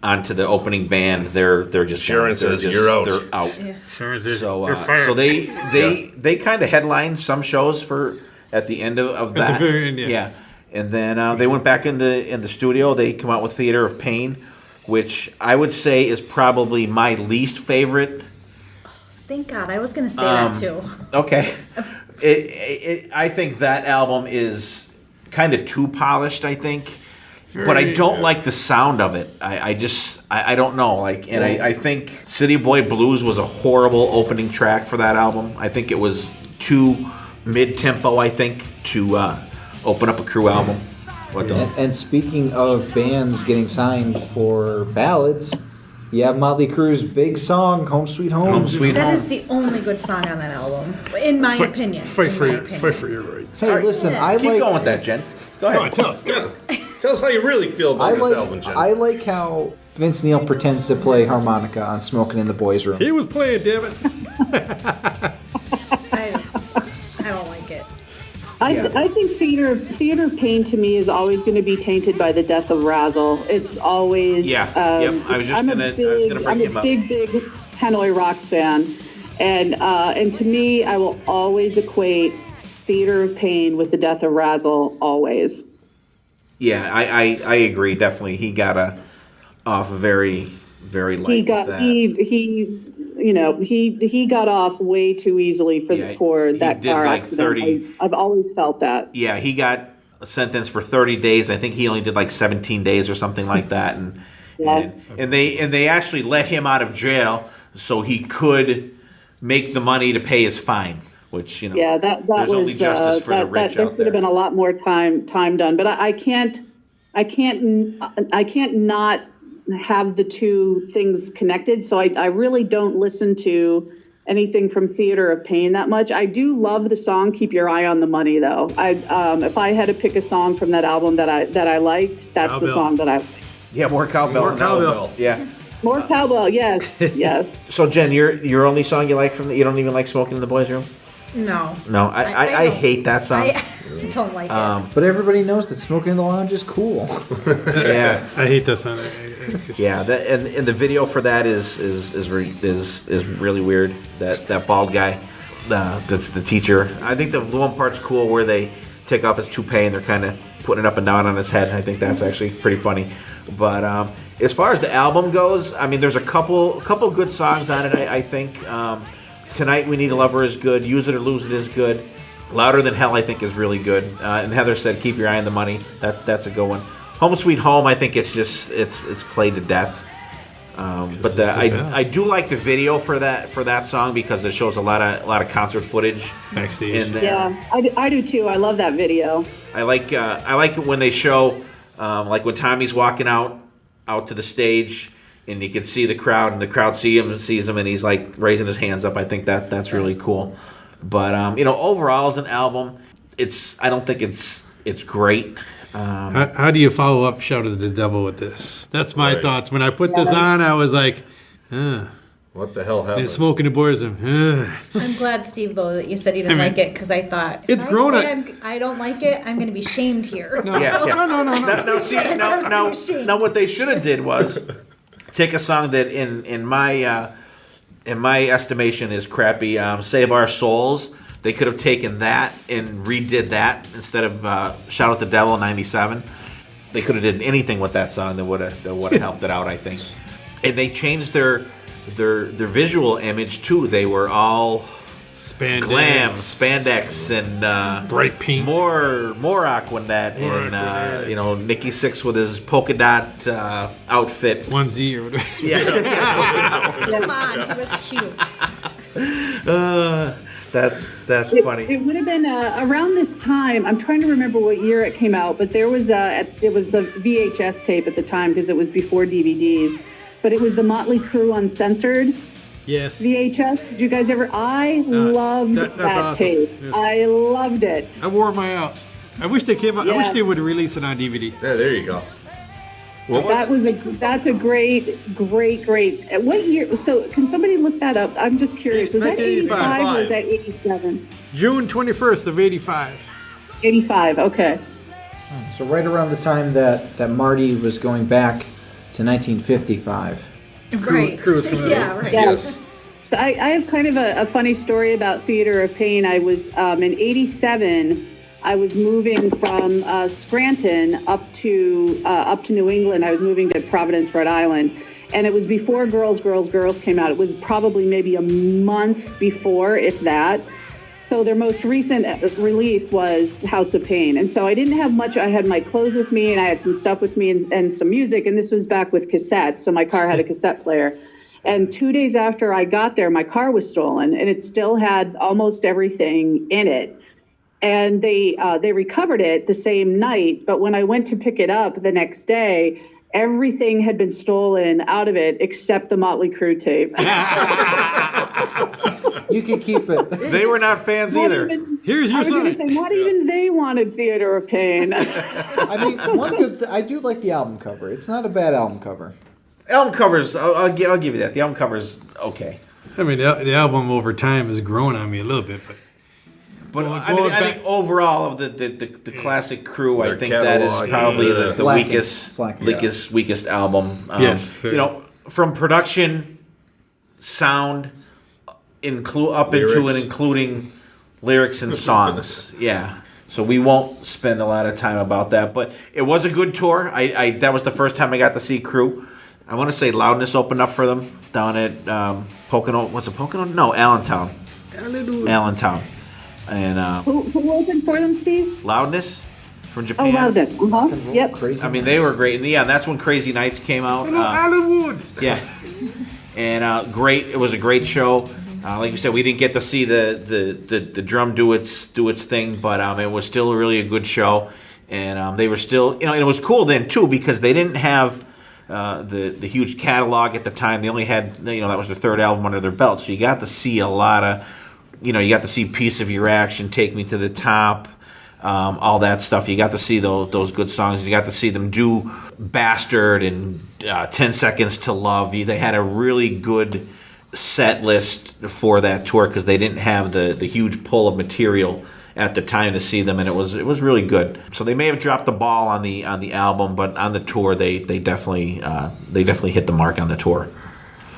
onto the opening band, they're just Sharon says, "You're out." They're out. Sharon says, So "You're fired." so they kind of headlined some shows for at the end of that. the very end, yeah. And then they went back in the studio. They come out with Theater of Pain, which I would say is probably my least favorite. Thank God. I was going to say that too. Okay, I think that album is kind of too polished. I think. But I don't like the sound of it. I don't know. I think City Boy Blues was a horrible opening track for that album. I think it was too mid-tempo, I think, to open up a Crue album. And speaking of bands getting signed for ballads, you have Motley Crue's big song, Home Sweet Home. Home Sweet That Home. is the only good song on that album, in my opinion. Fight for in my your rights. Hey, listen, Yeah. I Keep like going with that, Jen. Go ahead. Come on, tell us. Tell us how you really feel about this album, Jen. I like how Vince Neil pretends to play harmonica on Smoking in the Boys' Room. He was playing, damn it. I don't like it. I think theater of Pain to me is always going to be tainted by the death of Razzle. It's always Yeah, yep. I was just I'm gonna bring I'm him a up. big Hanoi Rocks fan, and to me, I will always equate Theater of Pain with the death of Razzle. Always. Yeah, I agree. Definitely, he got off very, very light. He got with that. he got off way too easily for Yeah, for he that did car like accident. 30. I've always felt that. Yeah, he got sentenced for 30 days. I think he only did like 17 days or something like that, Yeah. and they actually let him out of jail so he could make the money to pay his fine. Which Yeah, that there's only was justice for the that rich there out could have there. been a lot more time done, but I can't not have the two things connected. So I really don't listen to anything from Theater of Pain that much. I do love the song "Keep Your Eye on the Money," though. If I had to pick a song from that album that I liked, that's the Cowbell. song that I liked. Yeah, more cowbell. More cowbell. Yeah. More cowbell, yes, yes. So Jen, your only song you like from you don't even like "Smoking in the Boys' Room"? No. No, I don't. hate that song. I don't like it. But everybody knows that smoking in the lounge is cool. Yeah. I hate that song. Yeah, and the video for that is really weird. That bald guy, the teacher. I think the one part's cool where they take off his toupee and they're kind of putting it up and down on his head. I think that's actually pretty funny. But as far as the album goes, I mean, there's a couple good songs on it. I think "Tonight We Need a Lover" is good. "Use It or Lose It" is good. "Louder Than Hell" I think is really good. And Heather said "Keep Your Eye on the Money." That's a good one. "Home Sweet Home" I think it's played to death. But I do like the video for that song because it shows a lot of concert footage Backstage. in there. Yeah, I do too. I love that video. I like it when they show like when Tommy's walking out to the stage and you can see the crowd and the crowd sees him and he's like raising his hands up. I think that's really cool. But overall as an album, I don't think it's great. How do you follow up "Shout at the Devil" with this? That's my Right. thoughts. When I put this on, I was like, What the hell happened? and "Smoking the Boys." I'm glad, Steve, though, that you said you didn't I mean, like it because I thought it's if grown I say up- I don't like it. I'm going to be shamed here. No, Yeah, yeah. no. Now, see, now, what they should have did was take a song that in my estimation is crappy. "Save Our Souls." They could have taken that and redid that instead of "Shout at the Devil" in '97. They could have did anything with that song that would have helped it out, I think. And they changed their visual image too. They were all Spandex. glam, spandex, and Bright pink. more Aquanet, and Nikki Sixx with his polka dot outfit. 1Z or whatever. Come on, he was cute. That's funny. It would have been around this time. I'm trying to remember what year it came out, but it was a VHS tape at the time because it was before DVDs. But it was the Motley Crue Uncensored Yes. VHS. Did you guys ever? I loved that's that awesome. tape. Yes. I loved it. I wore mine out. I wish they came out. I wish Yeah. they would release it on DVD. Yeah, there you go. That's a great. What year? So can somebody look that up? I'm just curious. Was that 85 or was that 87? June 21st of '85. 85. Okay. So right around the time that Marty was going back to 1955. Right. Crue was coming out. Yeah, right. Yes. So I have kind of a funny story about Theater of Pain. I was in '87. I was moving from Scranton up to New England. I was moving to Providence, Rhode Island, and it was before Girls, Girls, Girls came out. It was probably maybe a month before, if that. So their most recent release was House of Pain, and so I didn't have much. I had my clothes with me, and I had some stuff with me, and some music. And this was back with cassettes, so my car had a cassette player. And 2 days after I got there, my car was stolen, and it still had almost everything in it. And they recovered it the same night, but when I went to pick it up the next day, everything had been stolen out of it except the Motley Crue tape. You can keep it. They were not fans Not either. even- Here's I your was going to sign. say, not even they wanted Theater of Pain. I mean, one good. I do like the album cover. It's not a bad album cover. Album covers, I'll give you that. The album cover's okay. I mean, the album over time has grown on me a little bit, but But Going I think back- overall of the classic Crew, I Their think that is catalog, probably yeah. the Lacking. weakest, It's lacking. weakest album. Yes, fair. From production, sound, up into and Lyrics. including lyrics and songs. Yeah, So we won't spend a lot of time about that. But it was a good tour. I that was the first time I got to see Crue. I want to say Loudness opened up for them down at Pocono. Was it Pocono? No, Allentown. Allentown. And Who opened for them, Steve? Loudness from Oh, Japan. Loudness. Yep. Crazy. I mean, they were great. And yeah, that's when Crazy Nights came out. Hollywood. Yeah. And great. It was a great show. Like you said, we didn't get to see the drum do its thing, but it was still really a good show. And they were still, and it was cool then too because they didn't have the huge catalog at the time. They only had, that was their third album under their belt. So you got to see a lot of, you got to see Piece of Your Action, Take Me to the Top, all that stuff. You got to see those good songs. You got to see them do Bastard and 10 Seconds to Love. They had a really good set list for that tour because they didn't have the huge pull of material at the time to see them, and it was really good. So they may have dropped the ball on the album, but on the tour they definitely hit the mark on the tour.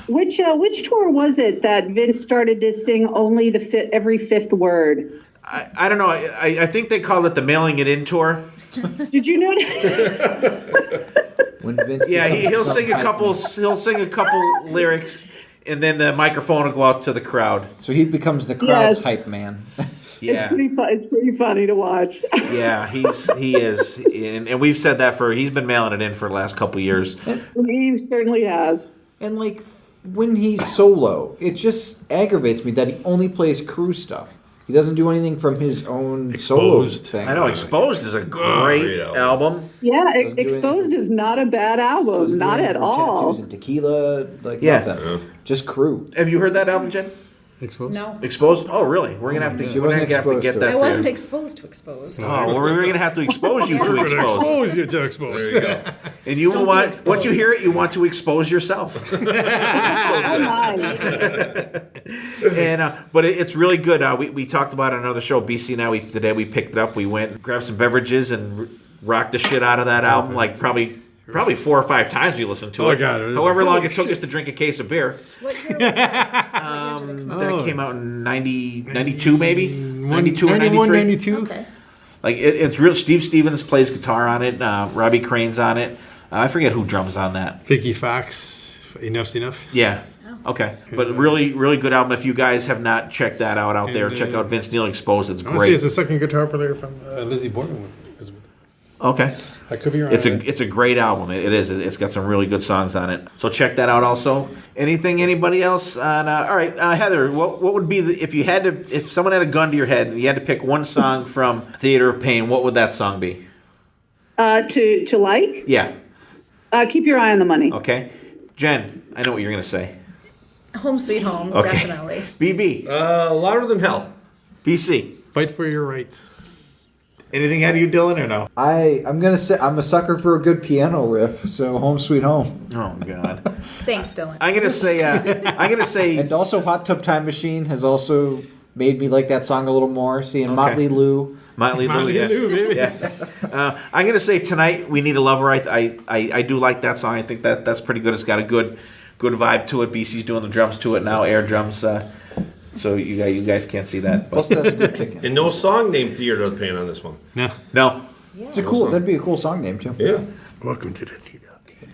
Which tour was it that Vince started to sing only every fifth word? I don't know. I think they called it the Mailing It In tour. Did you know that? When Vince He'll sing a couple lyrics, and then the microphone will go out to the crowd. So he becomes the crowd's Yes. hype man. Yeah. It's pretty funny to watch. Yeah, he is, and we've said that he's been mailing it in for the last couple years. He certainly has. And like when he's solo, it just aggravates me that he only plays Crue stuff. He doesn't do anything from his own solo Exposed. thing. I know Exposed is a great Great album. Yeah, Doesn't do Exposed anything. is not a bad album. Doesn't do Not anything at from all. Tattoos and Tequila, like Yeah. nothing. Just Crue. Have you heard that album, Jen? Exposed? No. Exposed? Oh, really? We're gonna have to. She We're gonna wasn't have to exposed get to that it. I for wasn't you. exposed to exposed. Oh, well, we're gonna have to expose you to We're gonna Exposed, expose you to exposed. There you go. and you will Don't be want. exposed. Once you hear it, you want to expose yourself. Oh, my. And but it's really good. We talked about it on another show. BC and I today we picked it up. We went, grabbed some beverages, and rocked the shit out of that album. Like probably 4 or 5 times we listened to Oh, it. God. However long it took us to drink a case of beer. What year was that? That came out in 92 maybe. 92 or 91, 93. 92. Okay. Like it's real. Steve Stevens plays guitar on it. Robbie Crane's on it. I forget who drums on that. Vicky Fox, Enough's Enough. Yeah. Okay. But really, really good album. If you guys have not checked that out there, And, check out Vince Neil Exposed. It's I want to say it's great. the second guitar player from Lizzie Borden. Okay. I could be wrong. It's a great album. It is. It's got some really good songs on it. So check that out. Also, anybody else? On, all right, Heather. What would be if someone had a gun to your head and you had to pick one song from Theater of Pain? What would that song be? To like? Yeah. Keep Your Eye on the Money. Okay. Jen, I know what you're gonna say. Home Sweet Home, Okay. definitely. BB. Louder Than Hell. BC. Fight for Your Rights. Anything out of you, Dylan, or no? I'm gonna say I'm a sucker for a good piano riff, so Home Sweet Home. Oh God. Thanks, Dylan. I'm gonna say. And also Hot Tub Time Machine has also made me like that song a little more. Seeing Motley Lou. Motley Lue, Motley yeah. Lue, baby. Yeah. I'm gonna say Tonight We Need a Lover. I do like that song. I think that's pretty good. It's got a good vibe to it. BC's doing the drums to it now, air drums. So you guys can't see that, Plus but that's a good ticket. And no song named Theater of Pain on this one. No. no. It's a cool. That'd be a cool song name too. Yeah. Welcome to the theater.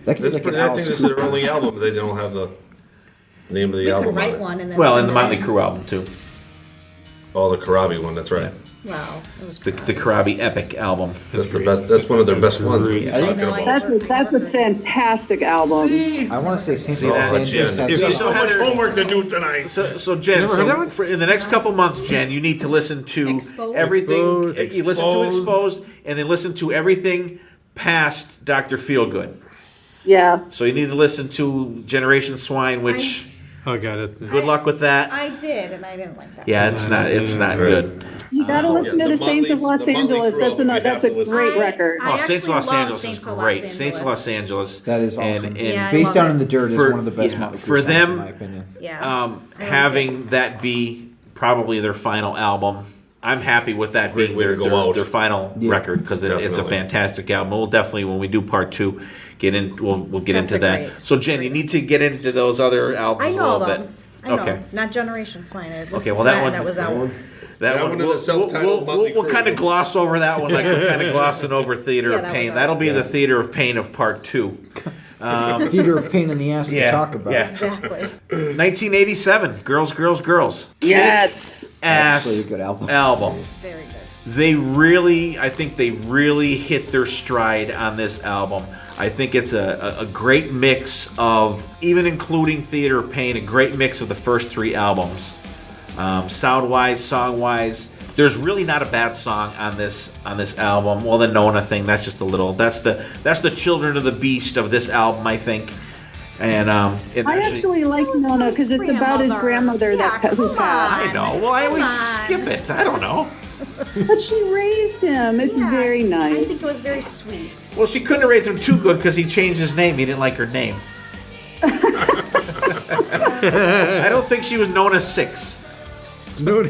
That could be This, like an I think Alice this is their Cooper. only album. They don't have the name of the We album. could write on it. one and then Well, send and the it Motley in. Crue album too. Oh, the Karabi one. That's right. Wow, it was The Karabi Epic album. That's the best. That's one of their best ones. great. We're talking know, I about. That's a fantastic album. I want to say St. See that? Los Angeles Jen. has If you that. so had homework to do tonight. So Jen, Never heard that one? in the next couple months, Jen, you need to listen to Exposed. everything. Exposed. You listen to Exposed, and then listen to everything past Dr. Feelgood. Yeah. So you need to listen to Generation Swine, which Oh, God. good luck with that. I did, and I didn't like that. Yeah, it's not good. You gotta listen to the Saints of Los the Motley Angeles. Crew That's a album we have to great listen. record. I Oh, Saints of actually Los love Angeles is Saints of Los great. Angeles. Saints of Los Angeles. That is awesome. And Yeah, I Face love Down it. in the Dirt is For- one of the best yeah, Motley Crue for songs, them, in my opinion. Yeah. I like having that be probably their final album. I'm happy with that Great being way their, to go out. their final record because it's a Definitely. fantastic album. We'll definitely, when we do part 2, we'll get That's into a that. great- So Jen, you need to get into those other albums I a know little them. bit. I know, Okay. not Generations fine. I listened Okay, well, to that one- and that was that out. That one, one of the self-titled Motley we'll Crue. kind of gloss over that one, like we're kind of glossing over Theater Yeah, of that Pain. was That'll all be right. the Theater of Pain of Part 2. Theater of pain in the ass Yeah, to talk about. yeah. Exactly. 1987, Girls, Girls, Girls. Yes. Ass Actually a good album. Very good. I think they really hit their stride on this album. I think it's a great mix of, even including Theater of Pain, a great mix of the first 3 albums. Sound-wise, song-wise, there's really not a bad song on this album. Well, the Nona thing, that's just a little. That's the Children of the Beast of this album, I think. And I actually like Nona because it's about his grandmother who passed. I know. Well, I always skip it. I don't know. But she raised him. It's very nice. I think it was very sweet. Well, she couldn't have raised him too good because he changed his name. He didn't like her name. I don't think she was known as 6. No.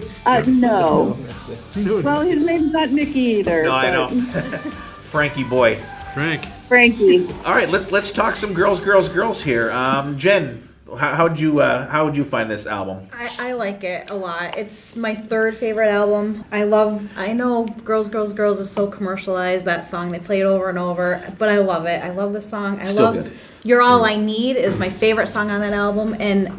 Well, his name's not Mickey either. No, I know. Frankie boy. Frankie. All right, let's talk some girls here. Jen, how would you find this album? I like it a lot. It's my 3rd favorite album. I know Girls, Girls, Girls is so commercialized, that song. They play it over and over, but I love it. I love the song. Still good. You're All I Need is my favorite song on that album, and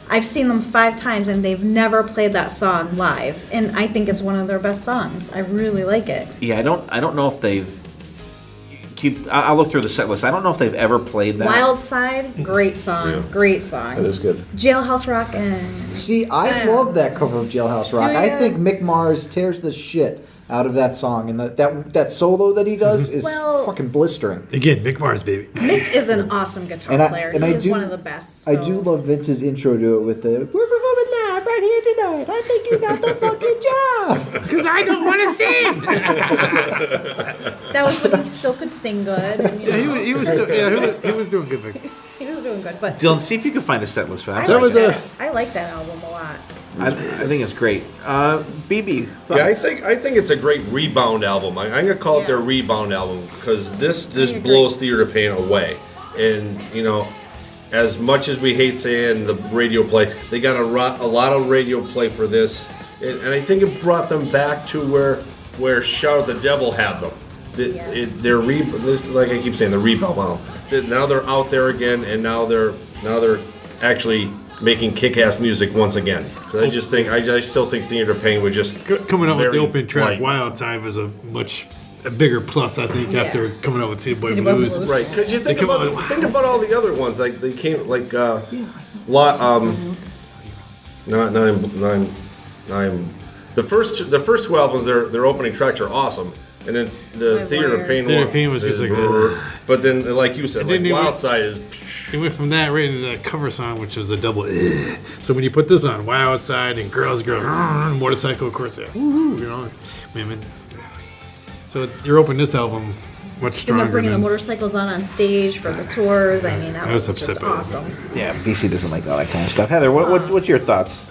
I've seen them 5 times, and they've never played that song live, and I think it's one of their best songs. I really like it. Yeah, I don't know if they've. I'll look through the set list. I don't know if they've ever played that. Wild Side, great song. Great song. That is good. Jailhouse Rock and... See, I love that cover of Jailhouse Rock. Do I ya? think Mick Mars tears the shit out of that song, and that solo that he does is Well- fucking blistering. Again, Mick Mars, baby. Mick is an awesome guitar player. He is one of the best. I do love Vince's intro to it with the "We're performing live right here tonight. I think you got the fucking job." Because I don't want to sing. That was when he still could sing good. And, Yeah, he was still, he was doing good. Vic. he was doing good. But Dylan, see if you can find a set list for that. I like that album a lot. I think it's great. BB, thoughts? Yeah, I think it's a great rebound album. I'm gonna call it their rebound album because this just blows Theater of Pain away. And as much as we hate saying the radio play, they got a lot of radio play for this, and I think it brought them back to where Shout at the Devil had them. Like I keep saying, the rebound album. Now they're out there again, and now they're actually making kick-ass music once again. I still think Theater of Pain would just Coming up with the very open track, light. Wild Side was a bigger plus, I think, after coming out with City Boy City Boy Blues. Blues. Right, because you think come about out- think about all the other ones. Like they came like the first 2 albums. Their opening tracks are awesome, and then the My Theater of Word. Pain. Theater of one Pain was is just like, brrr. But then, like you said, And then like they Wild went- Side is. It went from that right into that cover song, which was a double. So when you put this on, Wild Side and Girls, Motorcycle, of course, women. So you're opening this album much And stronger. they're bringing the than- motorcycles on stage for the tours. I mean, that I was was just upset by that. awesome. Yeah, BC doesn't like all that kind of stuff. Heather, what's your thoughts?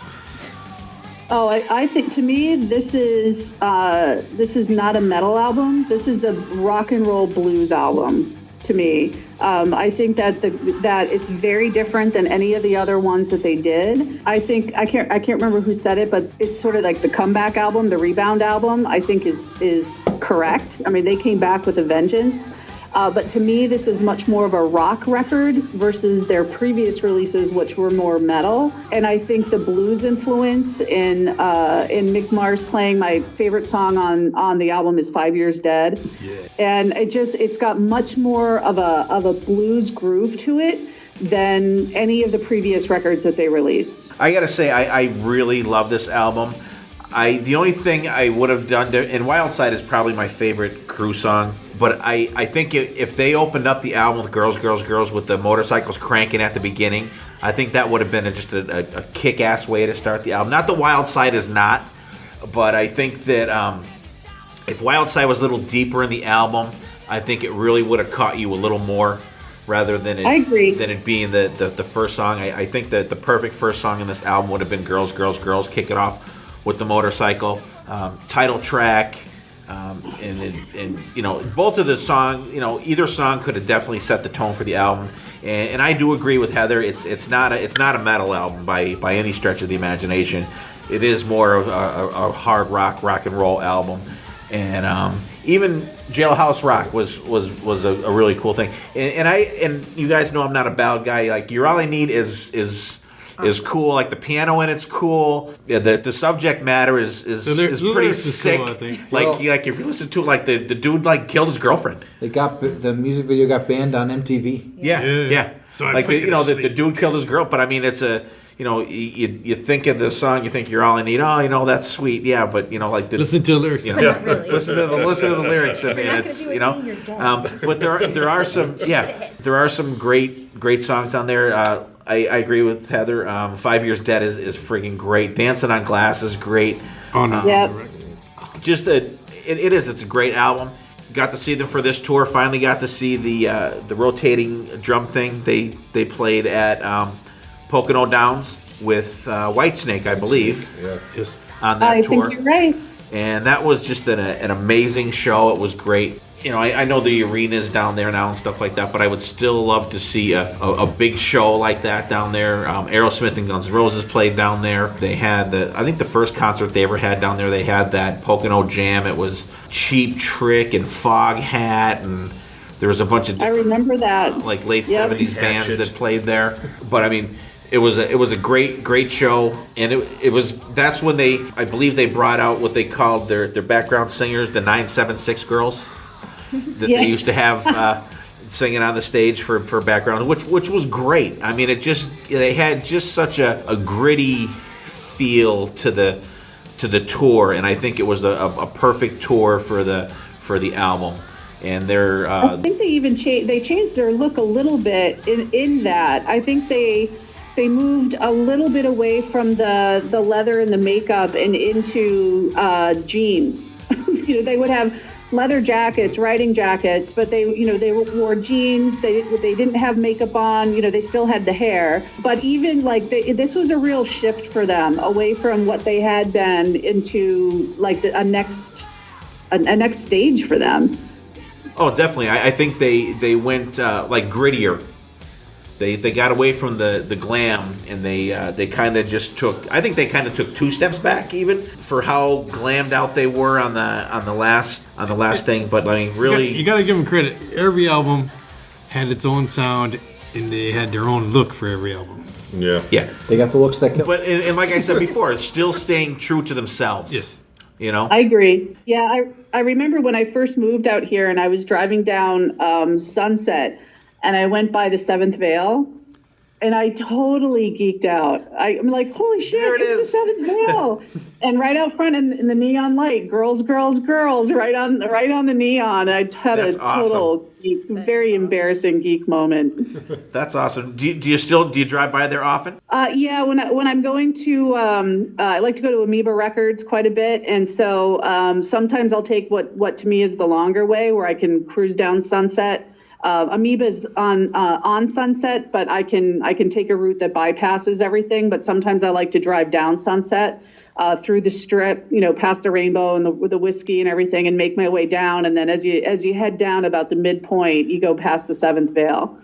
Oh, I think to me this is not a metal album. This is a rock and roll blues album. To me, I think that it's very different than any of the other ones that they did. I think I can't remember who said it, but it's sort of like the comeback album, the rebound album. I think is correct. I mean, they came back with a vengeance. But to me, this is much more of a rock record versus their previous releases, which were more metal. And I think the blues influence in Mick Mars playing my favorite song on the album is 5 Years Dead. Yeah. And it's got much more of a blues groove to it than any of the previous records that they released. I gotta say, I really love this album. The only thing I would have done and Wild Side is probably my favorite Crue song. But I think if they opened up the album with Girls, Girls, Girls with the motorcycles cranking at the beginning, I think that would have been just a kick-ass way to start the album. Not that Wild Side is not, but I think that if Wild Side was a little deeper in the album, I think it really would have caught you a little more rather than I agree. than it being the first song. I think that the perfect first song in this album would have been Girls, Girls, Girls, kick it off with the motorcycle. Title track. And you know, both of the songs, you know, either song could have definitely set the tone for the album. And I do agree with Heather. It's not a metal album by any stretch of the imagination. It is more of a hard rock and roll album. And even Jailhouse Rock was a really cool thing. And you guys know I'm not a ballad guy. Like, You're All I Need is cool. Like, the piano in it's cool. Yeah, the subject matter is pretty sick. Cool, I think. Like if you listen to it, like the dude like killed his girlfriend. The music video got banned on MTV. Yeah. So I like put you to the sleep. dude killed his girl, but I mean it's a. You know, you think of the song, you think You're All I Need. Oh, you know, that's sweet, yeah. But you know, like Listen to the lyrics. You know, Not really. listen to the lyrics. I mean, not gonna it's be you with know. me, you're dead. But there are some great songs on there. I agree with Heather. 5 Years Dead is freaking great. Dancing on Glass is great. Oh no. Yep. It's a great album. Got to see them for this tour. Finally got to see the rotating drum thing. They played at Pocono Downs with Whitesnake, I believe, Yes. on that I tour. think you're right. And that was just an amazing show. It was great. You know, I know the arena's down there now and stuff like that, but I would still love to see a big show like that down there. Aerosmith and Guns N' Roses played down there. They had I think the first concert they ever had down there, they had that Pocono Jam. It was Cheap Trick and Foghat, and there was a bunch of I remember that. like late Yep. 70s bands that played there. But I mean, it was a great show, and that's when I believe they brought out what they called their background singers, the 976 girls that Yeah. they used to have singing on the stage for background, which was great. I mean, they had just such a gritty feel to the tour, and I think it was a perfect tour for the album. And they're I think they even changed their look a little bit in that. I think they moved a little bit away from the leather and the makeup and into jeans. You know, they would have leather jackets, riding jackets, but they wore jeans. They didn't have makeup on. You know, they still had the hair. But even like this was a real shift for them away from what they had been into like a next stage for them. Oh, definitely. I think they went like grittier. They got away from the glam, and they kind of just took. I think they kind of took 2 steps back, even for how glammed out they were on the last thing. But I mean, really, You got to give them credit. Every album had its own sound, and they had their own look for every album. Yeah. yeah. They got the looks that kill. But and like I said before, it's still staying true to themselves. Yes. You know. I agree. Yeah, I remember when I first moved out here and I was driving down Sunset and I went by the Seventh Veil and I totally geeked out. I'm like, holy shit, There it it's is. the Seventh Veil. And right out front in the neon light, girls, right on the neon. I had That's a total geek, very embarrassing geek moment. That's awesome. Do you drive by there often? Yeah, when I'm going to, I like to go to Amoeba Records quite a bit, and so sometimes I'll take what to me is the longer way, where I can cruise down Sunset. Amoeba's on Sunset, but I can take a route that bypasses everything. But sometimes I like to drive down Sunset through the Strip, you know, past the Rainbow and the whiskey and everything, and make my way down. And then as you head down about the midpoint, you go past the Seventh Veil.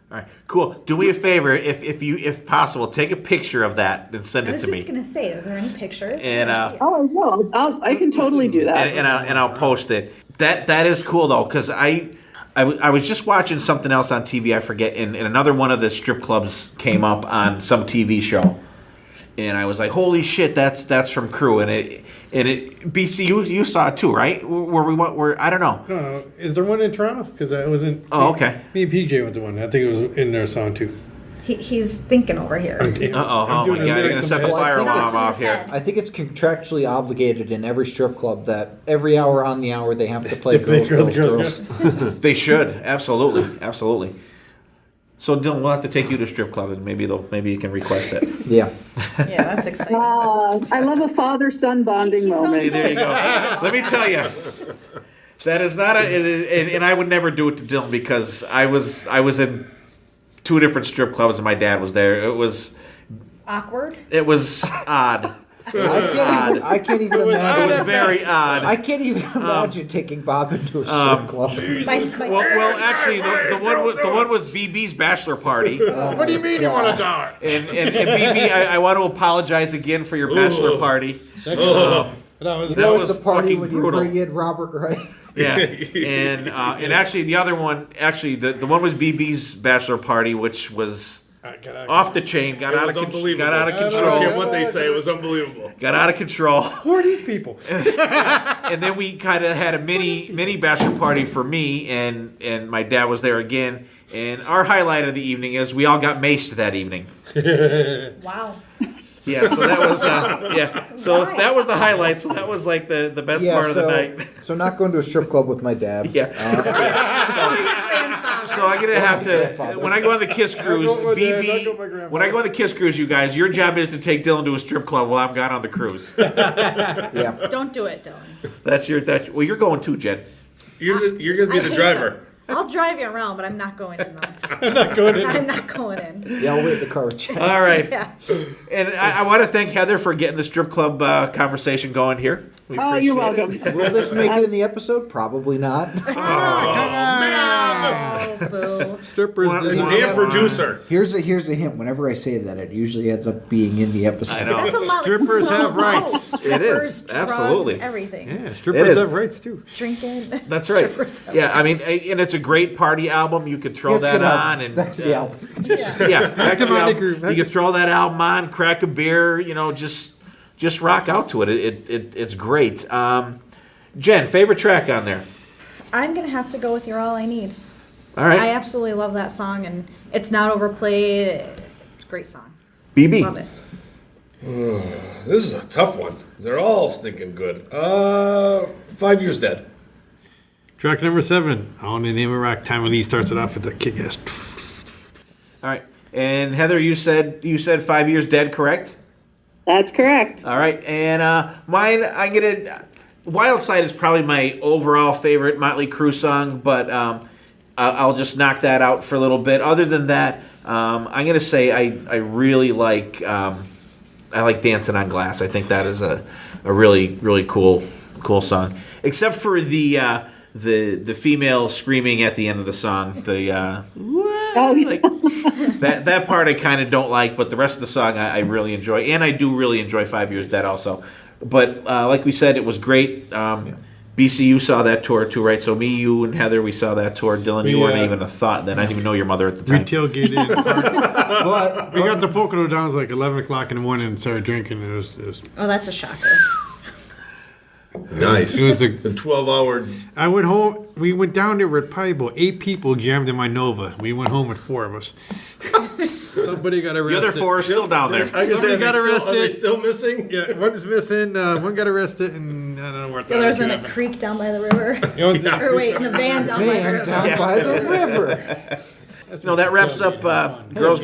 All right, cool. Do me a favor, if possible, take a picture of that and send I it was to just me, gonna say, is there any pictures? And, I wanna see it. Oh, no, I can totally do that. and I'll post it. That is cool though, because I was just watching something else on TV. I forget, and another one of the strip clubs came up on some TV show, and I was like, "Holy shit, that's from Crue!" And it BC, you saw it too, right? Where I don't know. No, is there one in Toronto? Because I was in. Oh, okay. Me and PJ went to one. I think it was in their song too. He's thinking over here. Oh my God! You're gonna set the fire alarm off here. I think it's contractually obligated in every strip club that every hour on the hour they have to play They play girls. They should absolutely. So Dylan, we'll have to take you to strip club, and maybe you can request it. Yeah. Yeah, that's exciting. I love a father-son bonding moment. See, there you go. Let me tell you, that is not and I would never do it to Dylan because I was in 2 different strip clubs and my dad was there. It was Awkward. odd. I can't even imagine. It was very odd. I can't even imagine taking Bob into a strip club. Well, actually, the one was BB's bachelor party. What do you mean you want to die? And BB, I want to apologize again for your bachelor party. That was a party fucking when brutal. you bring in Robert Wright. Yeah, and actually the other one, the one was BB's bachelor party, which was off the chain. Got out of control. I don't care what they say. It was unbelievable. Got out of control. Who are these people? And then we kind of had a mini bachelor party for me, and my dad was there again. And our highlight of the evening is we all got maced that evening. Wow. Yeah, so that was So that was the highlight. So that was like the best part of the night. So not going to a strip club with my dad. Yeah. So I'm gonna have to when I go on the Kiss cruise, BB. When I go on the Kiss cruise, you guys, your job is to take Dylan to a strip club while I'm gone on the cruise. Yeah. Don't do it, Dylan. Well, you're going too, Jen. You're gonna be the driver. I'll drive you around, but I'm not going in, though. I'm not going in. I'm not going in. Yeah, I'll wait in the car with Jen. All right. Yeah. And I want to thank Heather for getting the strip club conversation going here. We Oh, you're appreciate welcome. Will this make it in the episode? Probably not. Oh, boo. Strippers. Well, did not- Damn producer. Here's a hint. Whenever I say that, it usually ends up being in the episode. I know. That's what Motley Strippers Crue's all have about. rights. Strippers, It is, absolutely. drugs, everything. Yeah, It strippers is. have rights too. Drinking. That's right. Strippers have Yeah, I mean, and it's a great party album. You could throw It's that good album. on and Back to the album. yeah, back to the Motley album. Crue. You could throw that album on, crack a beer, just rock out to it. It's great. Jen, favorite track on there? I'm going to have to go with You're All I Need. All right, I absolutely love that song, and it's not overplayed. It's a great song. BB. Love it. This is a tough one. They're all stinking good. 5 Years Dead. Track number 7. On the Name of Rock. Tommy Lee starts it off with a kick-ass. All right, and Heather, you said 5 Years Dead, correct? That's correct. All right, and mine, I'm gonna. Wild Side is probably my overall favorite Motley Crue song, but I'll just knock that out for a little bit. Other than that, I'm gonna say I really like Dancing on Glass. I think that is a really cool song. Except for the female screaming at the end of the song. That part I kind of don't like, but the rest of the song I really enjoy, and I do really enjoy 5 Years Dead also. But like we said, it was great. BCU saw that tour too, right? So me, you, and Heather, we saw that tour. Dylan, you weren't even a thought then. I didn't even know your mother at the We time. tailgated. But we got the Pocono Downs like 11 o'clock in the morning and started drinking. It was Oh, that's a shocker. Nice. It was a 12-hour. I went home. We went down there with probably about 8 people jammed in my Nova. We went home with 4 of us. Somebody got arrested. The other 4 are still down there. I can say, Somebody got are they arrested. still missing? Yeah, one is missing. One got arrested, and I don't know where. The other was in a creek down by the river. Yeah. Or wait, in a van down by the Man, river. down by the river. No, that wraps up Girls.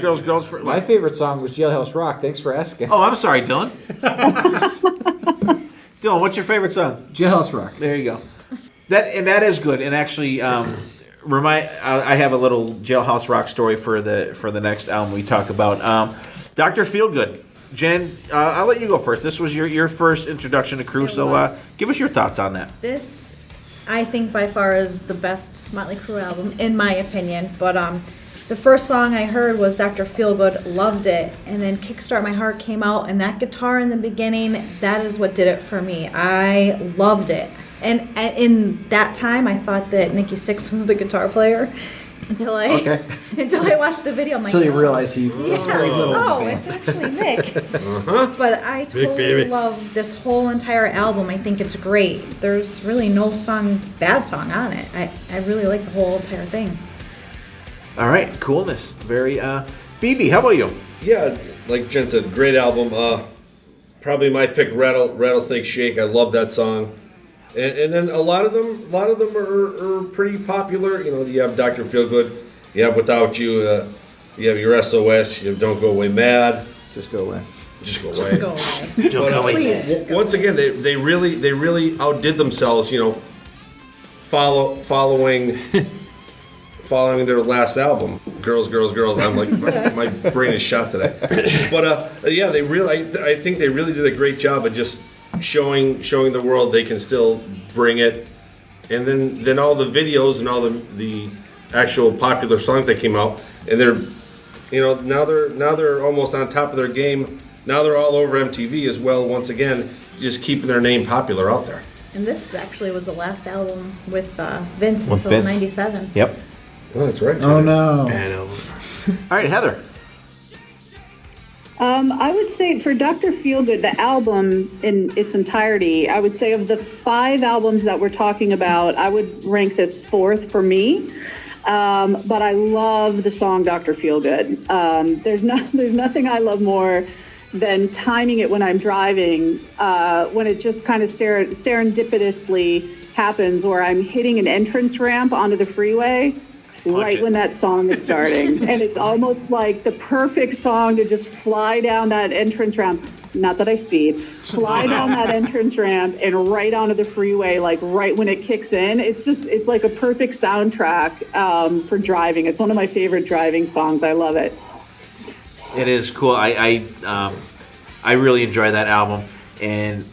For, My favorite song was Jailhouse Rock. Thanks for asking. oh, I'm sorry, Dylan. Dylan, what's your favorite song? Jailhouse Rock. There you go. That is good. And actually, I have a little Jailhouse Rock story for the next album we talk about. Dr. Feelgood. Jen, I'll let you go first. This was your first introduction to Crue, so give us your thoughts on that. This, I think, by far is the best Motley Crue album, in my opinion. But the first song I heard was Dr. Feelgood, loved it. And then Kickstart My Heart came out, and that guitar in the beginning, that is what did it for me. I loved it. And in that time, I thought that Nikki Sixx was the guitar player until I watched the video. I'm like, Until you realize he was very little. oh, in the it's band. actually Nick. But I totally baby. love this whole entire album. I think it's great. There's really no bad song on it. I really like the whole entire thing. All right, coolness. Very, BB, how about you? Yeah, like Jen said, great album. Probably my pick, Rattlesnake Shake. I love that song. And then a lot of them are pretty popular. You know, you have Dr. Feelgood, you have Without You, you have your SOS, you have Don't Go Away Mad. Just go away. Just go away. Just go away. Don't go away. Please, just go Once again, they really outdid themselves. You know, following following their last album, Girls, Girls, Girls. I'm like, my brain is shot today. But yeah, I think they really did a great job of just showing the world they can still bring it. And then all the videos and all the actual popular songs that came out, and they're, now they're almost on top of their game. Now they're all over MTV as well. Once again, just keeping their name popular out there. And this actually was the last album with Vince With until Vince. '97. Yep. Oh, that's right. Oh no. All right, Heather. I would say for Dr. Feelgood, the album in its entirety, I would say of the 5 albums that we're talking about, I would rank this 4th for me. But I love the song Dr. Feelgood. There's nothing I love more than timing it when I'm driving, when it just kind of serendipitously happens, where I'm hitting an entrance ramp onto the freeway right when that song is starting. And it's almost like the perfect song to just fly down that entrance ramp. Not that I speed. Fly down that entrance ramp and right onto the freeway, like right when it kicks in. It's like a perfect soundtrack for driving. It's one of my favorite driving songs. I love it. It is cool. I really enjoy that album, and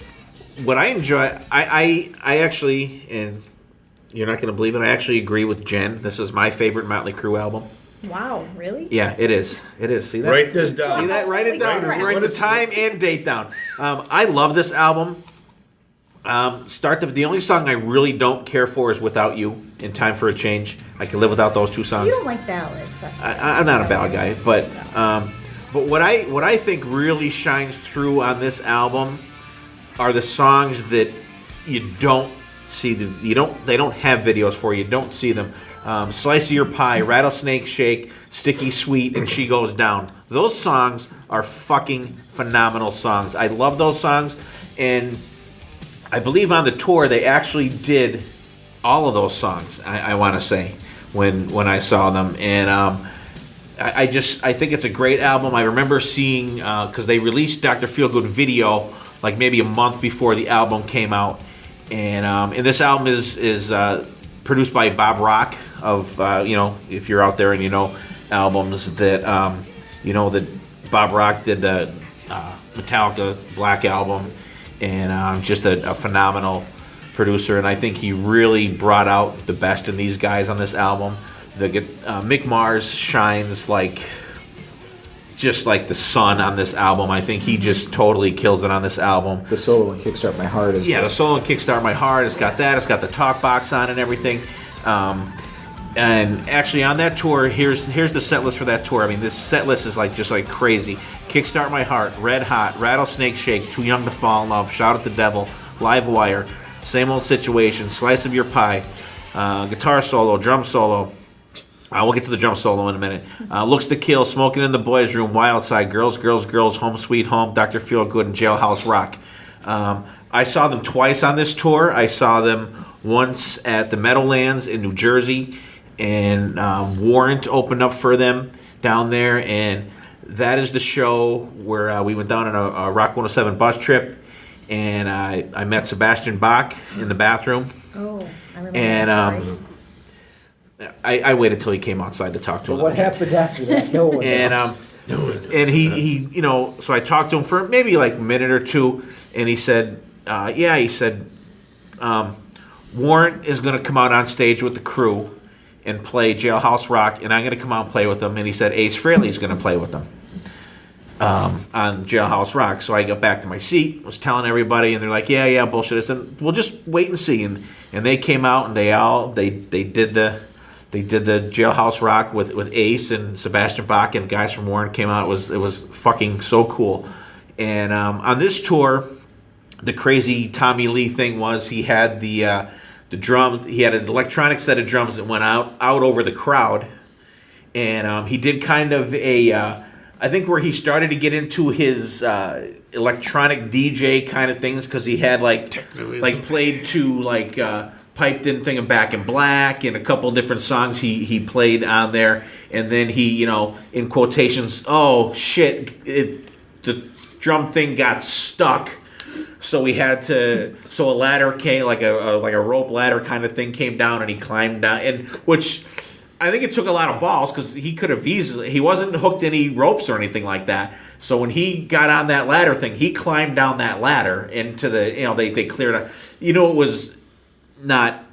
what I enjoy, I actually, and you're not going to believe it, I actually agree with Jen. This is my favorite Motley Crue album. Wow, really? Yeah, it is. It is. See that? Write this down. See that? Write it down. Correct. Write the time and date down. I love this album. The only song I really don't care for is "Without You" and "Time for a Change." I can live without those 2 songs. You don't like ballads. That's why. I'm not a ballad guy, but what I think really shines through on this album are the songs that you don't see. They don't have videos for. You don't see them. Slice of Your Pie, Rattlesnake Shake, Sticky Sweet, and She Goes Down. Those songs are fucking phenomenal songs. I love those songs, and I believe on the tour they actually did all of those songs. I want to say when I saw them, and I think it's a great album. I remember seeing because they released Dr. Feelgood video like maybe a month before the album came out, and this album is produced by Bob Rock of if you're out there and you know albums that that Bob Rock did the Metallica Black Album, and just a phenomenal producer, and I think he really brought out the best in these guys on this album. Mick Mars shines just like the sun on this album. I think he just totally kills it on this album. The solo and Kickstart My Heart is the solo and Kickstart My Heart. It's got that. It's got the talk box on and everything. And actually on that tour, here's the set list for that tour. I mean, this set list is just crazy. Kickstart My Heart, Red Hot, Rattlesnake Shake, Too Young to Fall in Love, Shout at the Devil, Live Wire, Same Old Situation, Slice of Your Pie, guitar solo, drum solo. We'll get to the drum solo in a minute. Looks to Kill, Smoking in the Boys' Room, Wild Side, Girls, Girls, Girls, Home Sweet Home, Dr. Feelgood, and Jailhouse Rock. I saw them twice on this tour. I saw them once at the Meadowlands in New Jersey, and Warrant opened up for them down there, and that is the show where we went down on a Rock 107 bus trip, and I met Sebastian Bach in the bathroom. Oh, I remember and that story. I waited till he came outside to talk to him. What happened after that? No one knows. And he so I talked to him for maybe a minute or two, and he said, Warrant is going to come out on stage with the Crue and play Jailhouse Rock, and I'm going to come out and play with them. And he said Ace Frehley's going to play with them on Jailhouse Rock. So I got back to my seat, was telling everybody, and they're like, yeah, bullshit. I said, we'll just wait and see. And they came out, and they did the Jailhouse Rock with Ace and Sebastian Bach, and guys from Warrant came out. It was fucking so cool. And on this tour, the crazy Tommy Lee thing was he had the drum. He had an electronic set of drums that went out over the crowd, and he did kind of I think where he started to get into his electronic DJ kind of things, because he had played to piped in thing of Back in Black and a couple different songs he played on there, and then he in quotations, oh shit, the drum thing got stuck. So we had to. So a ladder came, like a rope ladder kind of thing, came down, and he climbed down, and which I think it took a lot of balls because he could have he wasn't hooked any ropes or anything like that. So when he got on that ladder thing, he climbed down that ladder into the, they cleared it. It was not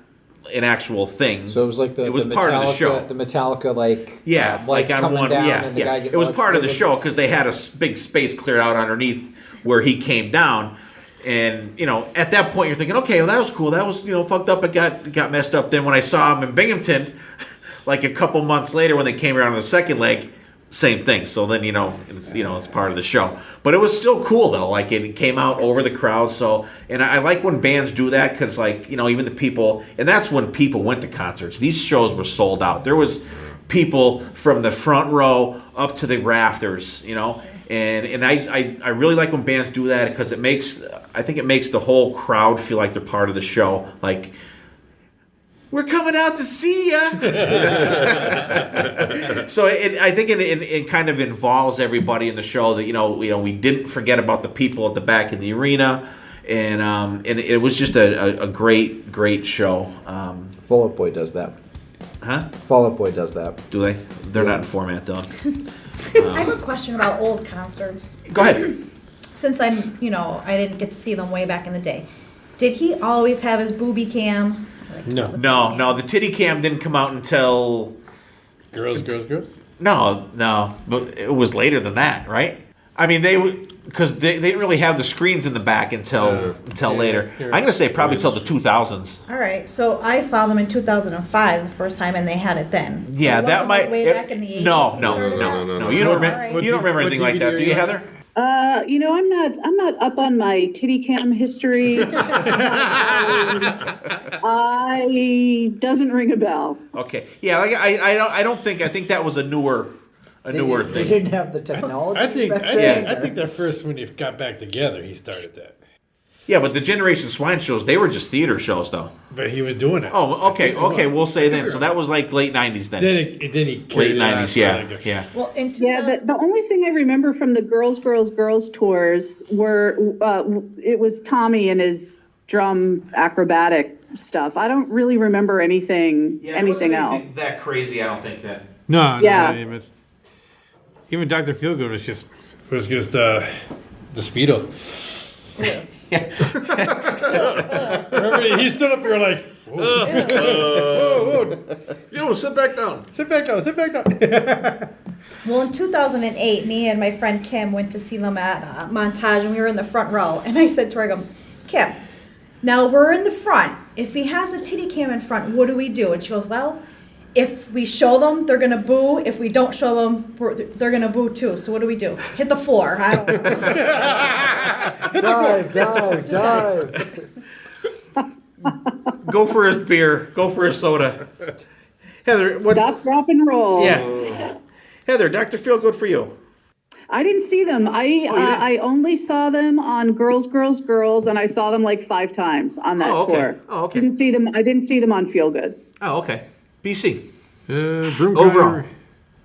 an actual thing. So it was like it was part of the show. The Metallica, like like on one, down yeah. and the guy It was part of the show because they had a big space cleared out underneath where he came down. And, at that point you're thinking, okay, well, that was cool. That was, fucked up. It got messed up. Then when I saw him in Binghamton, like a couple months later when they came around on the second leg, same thing. So then, it's part of the show. But it was still cool, though. Like, it came out over the crowd. So, and I like when bands do that because, like, even the people, and that's when people went to concerts. These shows were sold out. There was people from the front row up to the rafters, And I really like when bands do that because I think it makes the whole crowd feel like they're part of the show. Like, we're coming out to see ya. So I think it kind of involves everybody in the show that we didn't forget about the people at the back of the arena, and it was just a great show. Fall Out Boy does that. Huh? Fall Out Boy does that. Do they? They're not in format though. I have a question about old concerts. Go ahead. Since I didn't get to see them way back in the day. Did he always have his booby cam? No. The titty cam didn't come out until Girls. No, but it was later than that, right? I mean, because they didn't really have the screens in the back until later. I'm going to say probably till the 2000s. All right, so I saw them in 2005 the first time, and they had it then. So yeah, that might way back in the 80s. No. You don't remember anything like that, do you, Heather? I'm not up on my titty cam history. Doesn't ring a bell. Okay, yeah, like I think that was a newer thing. They didn't have the technology. I think that first when they got back together, he started that. Yeah, but the Generation Swine shows, they were just theater shows, though. But he was doing it. Oh, okay, we'll say then. So that was like late 90s then. Then he late 90s, yeah. Well, the only thing I remember from the Girls tours were it was Tommy and his drum acrobatic stuff. I don't really remember anything else. That crazy, I don't think that. No, Yeah. even Dr. Feelgood was just the Speedo. Remember, he stood up here like, whoa. Yo, sit back down. Sit back down. Well, in 2008, me and my friend Kim went to see them at Montage, and we were in the front row. And I said to her, Kim, now we're in the front. If he has the titty cam in front, what do we do? And she goes, well, if we show them, they're going to boo. If we don't show them, they're going to boo too. So what do we do? Hit the floor. I don't know. Dive. Go for a beer. Go for a soda. Heather, Stop, drop, and roll. Yeah. Heather, Dr. Feelgood for you. I didn't see them. I only saw them on Girls, and I saw them like 5 times on that tour. Oh, okay. I didn't see them on Feel Good. Oh, okay. BC.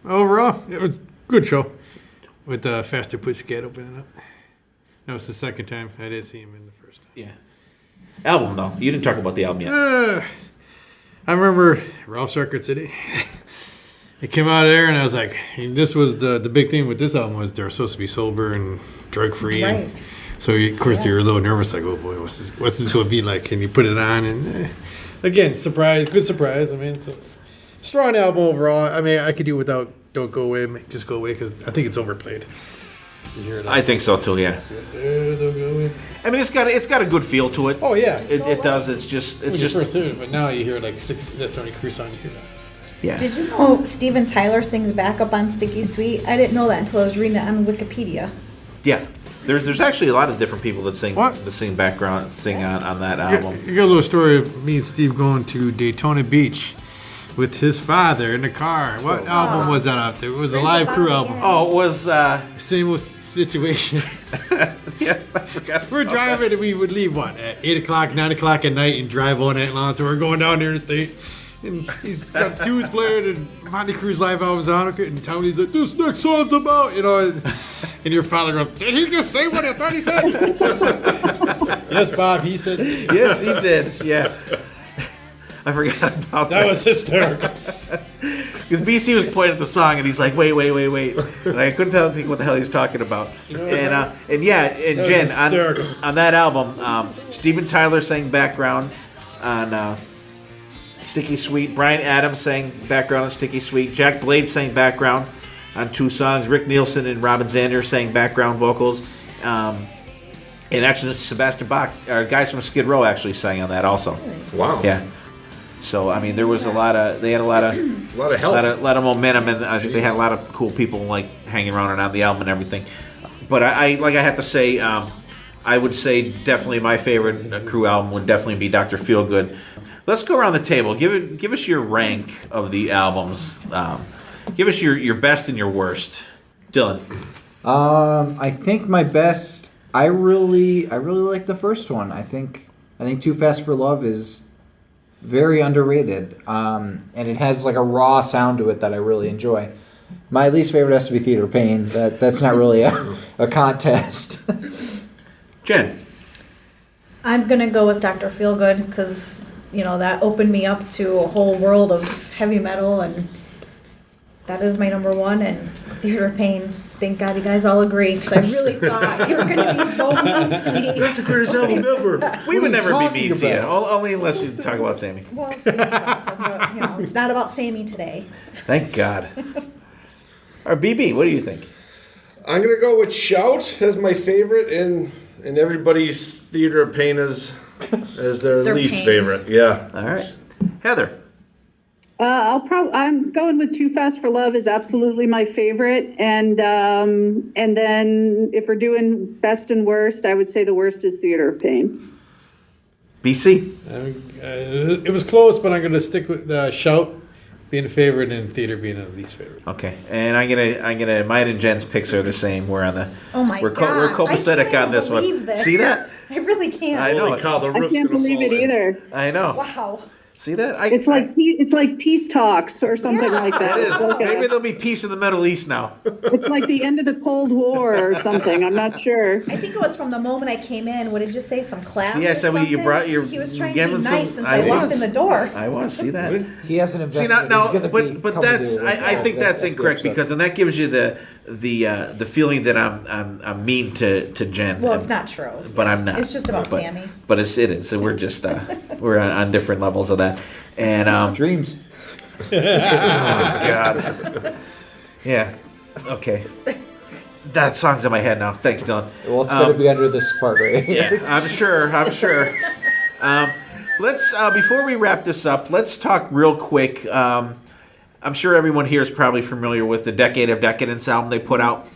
Overall, it was a good show with Faster Pussycat opening up. That was the second time. I didn't see him in the first time. Yeah. Album, though. You didn't talk about the album yet. I remember Ralph's Record City. It came out of there, and I was like, and this was the big thing with this album was they're supposed to be sober and drug free. Right. So of course you're a little nervous, like, oh boy, what's this going to be like? Can you put it on? And again, good surprise. I mean, it's a strong album overall. I mean, I could do without Don't Go Away, Just Go Away, because I think it's overplayed. You hear it I think so too. Yeah. Don't go away. I mean, it's got a good feel to it. Oh yeah, it does. It's just first heard it, but now you hear like 6. That's the only Crue song you hear that. Yeah. Did you know Steven Tyler sings backup on Sticky Sweet? I didn't know that until I was reading it on Wikipedia. Yeah. There's actually a lot of different people that sing What? sing on that album. You got a little story of me and Steve going to Daytona Beach with his father in the car. What album was that out there? It was a live Crue album. Oh, it was Same situation. yeah, I forgot. We're driving and we would leave at 8 o'clock, 9 o'clock at night and drive all night long. So we're going down there to state. And he's got tunes playing and Motley Crue's live albums on it. And Tony's like, this next song's about, And your father goes, did he just say what I thought he said? Yes, Bob, he said. Yes, he did. Yeah. I forgot about that. That was hysterical. Because BC was pointing at the song, and he's like, wait. And I couldn't think what the hell he was talking about. And Jen, on that album, Steven Tyler sang background on Sticky Sweet. Brian Adams sang background on Sticky Sweet. Jack Blade sang background on 2 songs. Rick Nielsen and Robin Zander sang background vocals. And actually, Sebastian Bach, guys from Skid Row, actually sang on that also. Wow. Yeah. So I mean, there was they had a lot of help, a lot of momentum, and they had a lot of cool people like hanging around on the album and everything. But I have to say, I would say definitely my favorite Crue album would definitely be Dr. Feelgood. Let's go around the table. Give us your rank of the albums. Give us your best and your worst. Dylan. I think my best. I really like the first one. I think Too Fast for Love is very underrated, and it has like a raw sound to it that I really enjoy. My least favorite has to be Theater of Pain. That's not really a contest. Jen. I'm gonna go with Dr. Feelgood because that opened me up to a whole world of heavy metal, and that is my number one. And Theater of Pain. Thank God you guys all agree, because I really thought you were going to be so mean to me. That's the greatest album ever. We would never be mean to you, only unless you talk about Sammy. Well, Sammy's awesome, but it's not about Sammy today. Thank God. Or BB, what do you think? I'm gonna go with Shout as my favorite, and everybody's Theater of Pain as their least pain. favorite. Yeah. All right, Heather. I'm going with Too Fast for Love is absolutely my favorite, and then if we're doing best and worst, I would say the worst is Theater of Pain. BC. It was close, but I'm going to stick with Shout being a favorite and Theater being a least favorite. Okay, and I'm gonna. Mine and Jen's picks are the same. We're on the. Oh my we're God! We're copacetic on this one. This. See that? I really can't. I know. Holy cow, the I roof's can't gonna believe fall it in. either. I know. Wow. See that? It's like peace talks or something like that. It is. It's, like Maybe there'll be peace in the Middle East now. it's like the end of the Cold War or something. I'm not sure. I think it was from the moment I came in. What did you say? Some class? See, I or said you something? brought your. He was trying to be getting nice some- since I walked in the door. I was. See that? He hasn't invested. See now, He's gonna be but coming that's to- I think that's incorrect upset. because then that gives you the feeling that I'm mean to Jen. Well, it's not true. But I'm not. It's just about but, Sammy. But it is. So we're just we're on different levels of that. And Dreams. God. Yeah. Okay. That song's in my head now. Thanks, Dylan. Well, it's going to be under this part, right? Yeah, I'm sure. Let's before we wrap this up, let's talk real quick. I'm sure everyone here is probably familiar with the Decade of Decadence album they put out.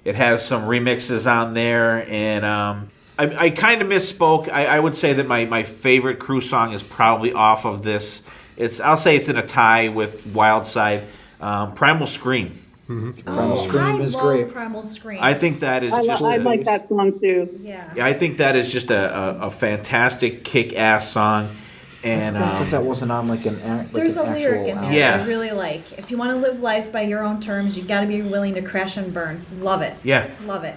It has some remixes on there, and I kind of misspoke. I would say that my favorite Crue song is probably off of this. I'll say it's in a tie with Wild Side, Primal Scream. Primal Scream is great. Primal Scream. I think that is just. I like that song too. Yeah. I think that is just a fantastic kick-ass song, and I thought that wasn't on like There's an a lyric actual in there album. Yeah. that I really like. If you want to live life by your own terms, you got to be willing to crash and burn. Love it. Yeah. Love it.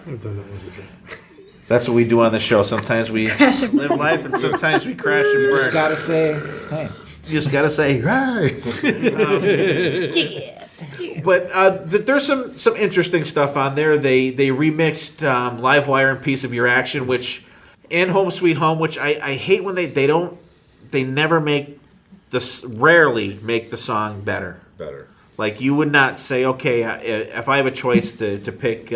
That's what we do on the show. Sometimes we Crash and live life, and sometimes we crash and burn. Just gotta say, hey. You just gotta say, right. But there's some interesting stuff on there. They remixed Livewire and Piece of Your Action, and Home Sweet Home, which I hate when they never make rarely make the song better. Like you would not say, okay, if I have a choice to pick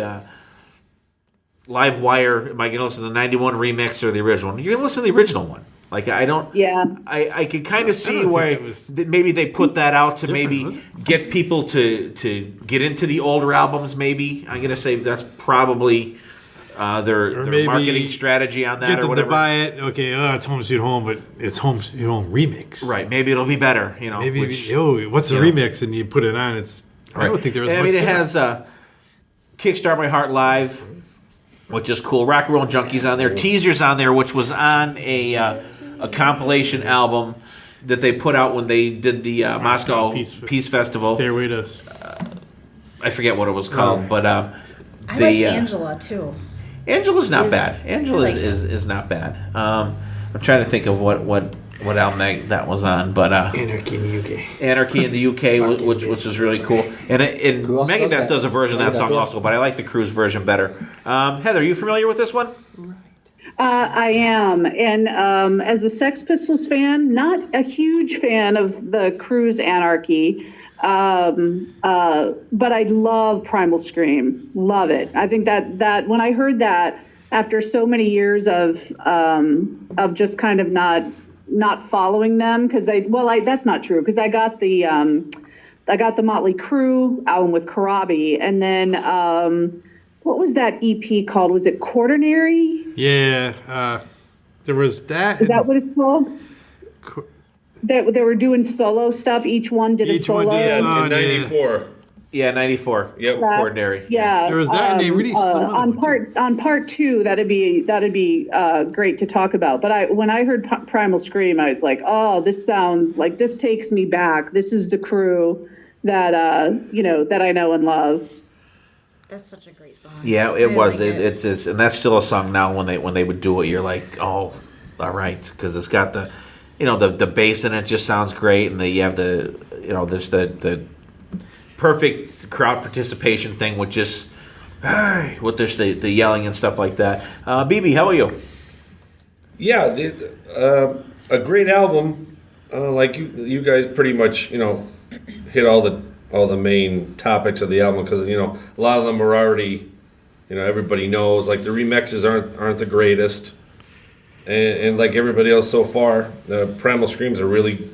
Livewire, am I going to listen to the 91 remix or the original one? You're going to listen to the original one. Like I don't. Yeah. I could kind of see where maybe they put that out to maybe get people to get into the older albums. Maybe I'm gonna say that's probably their marketing strategy on that, Get or them whatever. to buy it. Okay, it's Home Sweet Home, but it's Home Sweet Home remix. Right? Maybe it'll be better. Maybe which, what's the remix? And you put it on. I don't think there was. And, much I mean, it difference. has "Kickstart My Heart Live," which is cool. Rock and Roll Junkies on there. Teasers on there, which was on a compilation album that they put out when they did the Moscow Peace Festival. Stairway to. I forget what it was called, but I like Angela too. Angela's not bad. Angela like is not bad. I'm trying to think of what what album that was on, but Anarchy in the UK. Anarchy in the UK, which is really cool. And Who else does Megadeth that? does a version of that Megadeth, song yeah. also, but I like the Cruise version better. Heather, are you familiar with this one? I am, and as a Sex Pistols fan, not a huge fan of the Cruise Anarchy, but I love Primal Scream. Love it. I think that when I heard that after so many years of just kind of not following them, because that's not true, because I got the Motley Crue album with Karabi, and then what was that EP called? Was it Quaternary? Yeah, there was that. Is that what it's called? That they were doing solo stuff. Each one did a Each one solo. did a In song. '94. Yeah, 94. Yep. Ordinary. Yeah, There was that, and they released some other one, on part two. That'd be great to talk about. But when I heard Primal Scream, I was like, oh, this sounds like this takes me back. This is the Crue that that I know and love. That's such a great song. Yeah, it I was. like It's and that's still a song now. When they would do it, you're like, oh, all right, because it's got the, the bass in it just sounds great, and you have there's the perfect crowd participation thing with just, hey, with this the yelling and stuff like that. BB, how are you? Yeah, a great album. Like you guys pretty much hit all the main topics of the album, because a lot of them are already everybody knows. Like the remixes aren't the greatest, and like everybody else so far, Primal Scream's a really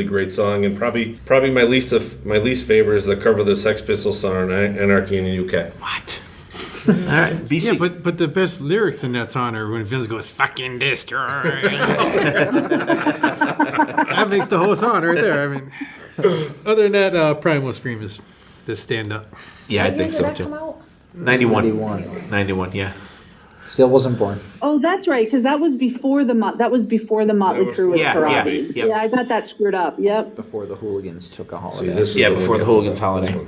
great song, and probably my least favorite is the cover of the Sex Pistols song Anarchy in the UK. What? All right, BC. Yeah, but the best lyrics in that song are when Vince goes "fucking destroy." That makes the whole song right there. I mean, other than that, Primal Scream is the stand up. Yeah, I What think year so did that too. come out? 91. 91. Yeah. Still wasn't born. Oh, that's right, because that was before the Motley Crue with Yeah, Karabi. yeah. Yeah, I got that screwed up. Yep. Before the Hooligans took a See, holiday. this is Yeah, the before the one. Hooligans holiday.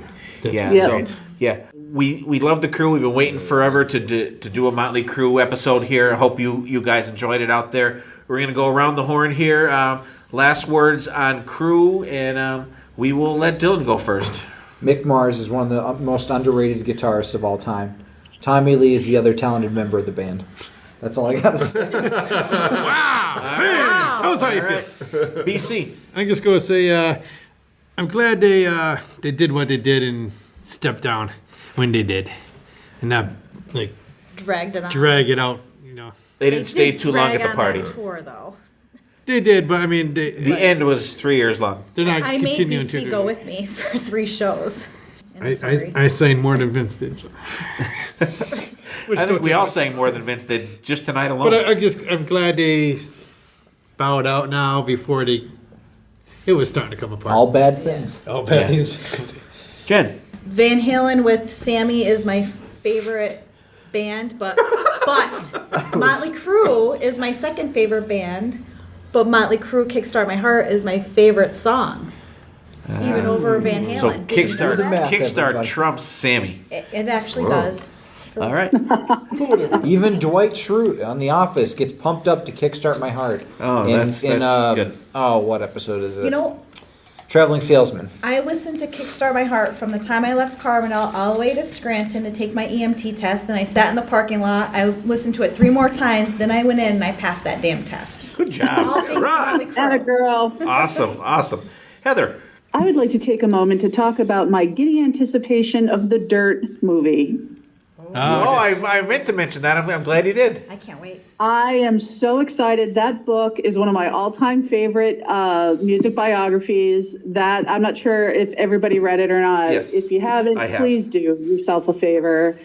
Yeah, Yeah. so yeah, we love the Crew. We've been waiting forever to do a Motley Crue episode here. I hope you guys enjoyed it out there. We're gonna go around the horn here. Last words on Crew, and we will let Dylan go first. Mick Mars is one of the most underrated guitarists of all time. Tommy Lee is the other talented member of the band. That's all I gotta say. Tell us how you feel. BC. I'm just gonna say, I'm glad they did what they did and stepped down when they did, and not like Dragged it on. drag it out. They didn't stay did too long drag at the on party. that tour, though. They did, but I mean, The end was 3 years long. they're not I made continuing BC to. go with me for 3 shows. And I'm sorry. I sang more than Vince did. So. I think we all sang more than Vince did just tonight alone. But I'm glad they bowed out now before it was starting to come apart. All bad things. All bad Yeah. things just come to. Jen. Van Halen with Sammy is my favorite band, but Motley Crue is my second favorite band. But Motley Crue "Kickstart My Heart" is my favorite song, even over Van Halen. So Did you know Kickstart that? everybody. trumps Sammy. It actually does. All right. Even Dwight Schrute on The Office gets pumped up to Kickstart My Heart. Oh, that's good. Oh, what episode is it? You know, Traveling Salesman. I listened to "Kickstart My Heart" from the time I left Carbondale all the way to Scranton to take my EMT test. Then I sat in the parking lot. I listened to it 3 more times. Then I went in and I passed that damn test. Good job. All thanks to Motley Atta Crue. girl. Awesome. Heather. I would like to take a moment to talk about my giddy anticipation of the Dirt movie. I meant to mention that. I'm glad you did. I can't wait. I am so excited. That book is one of my all-time favorite music biographies. That I'm not sure if everybody read it or not. Yes, If you haven't, I have. please do yourself a favor.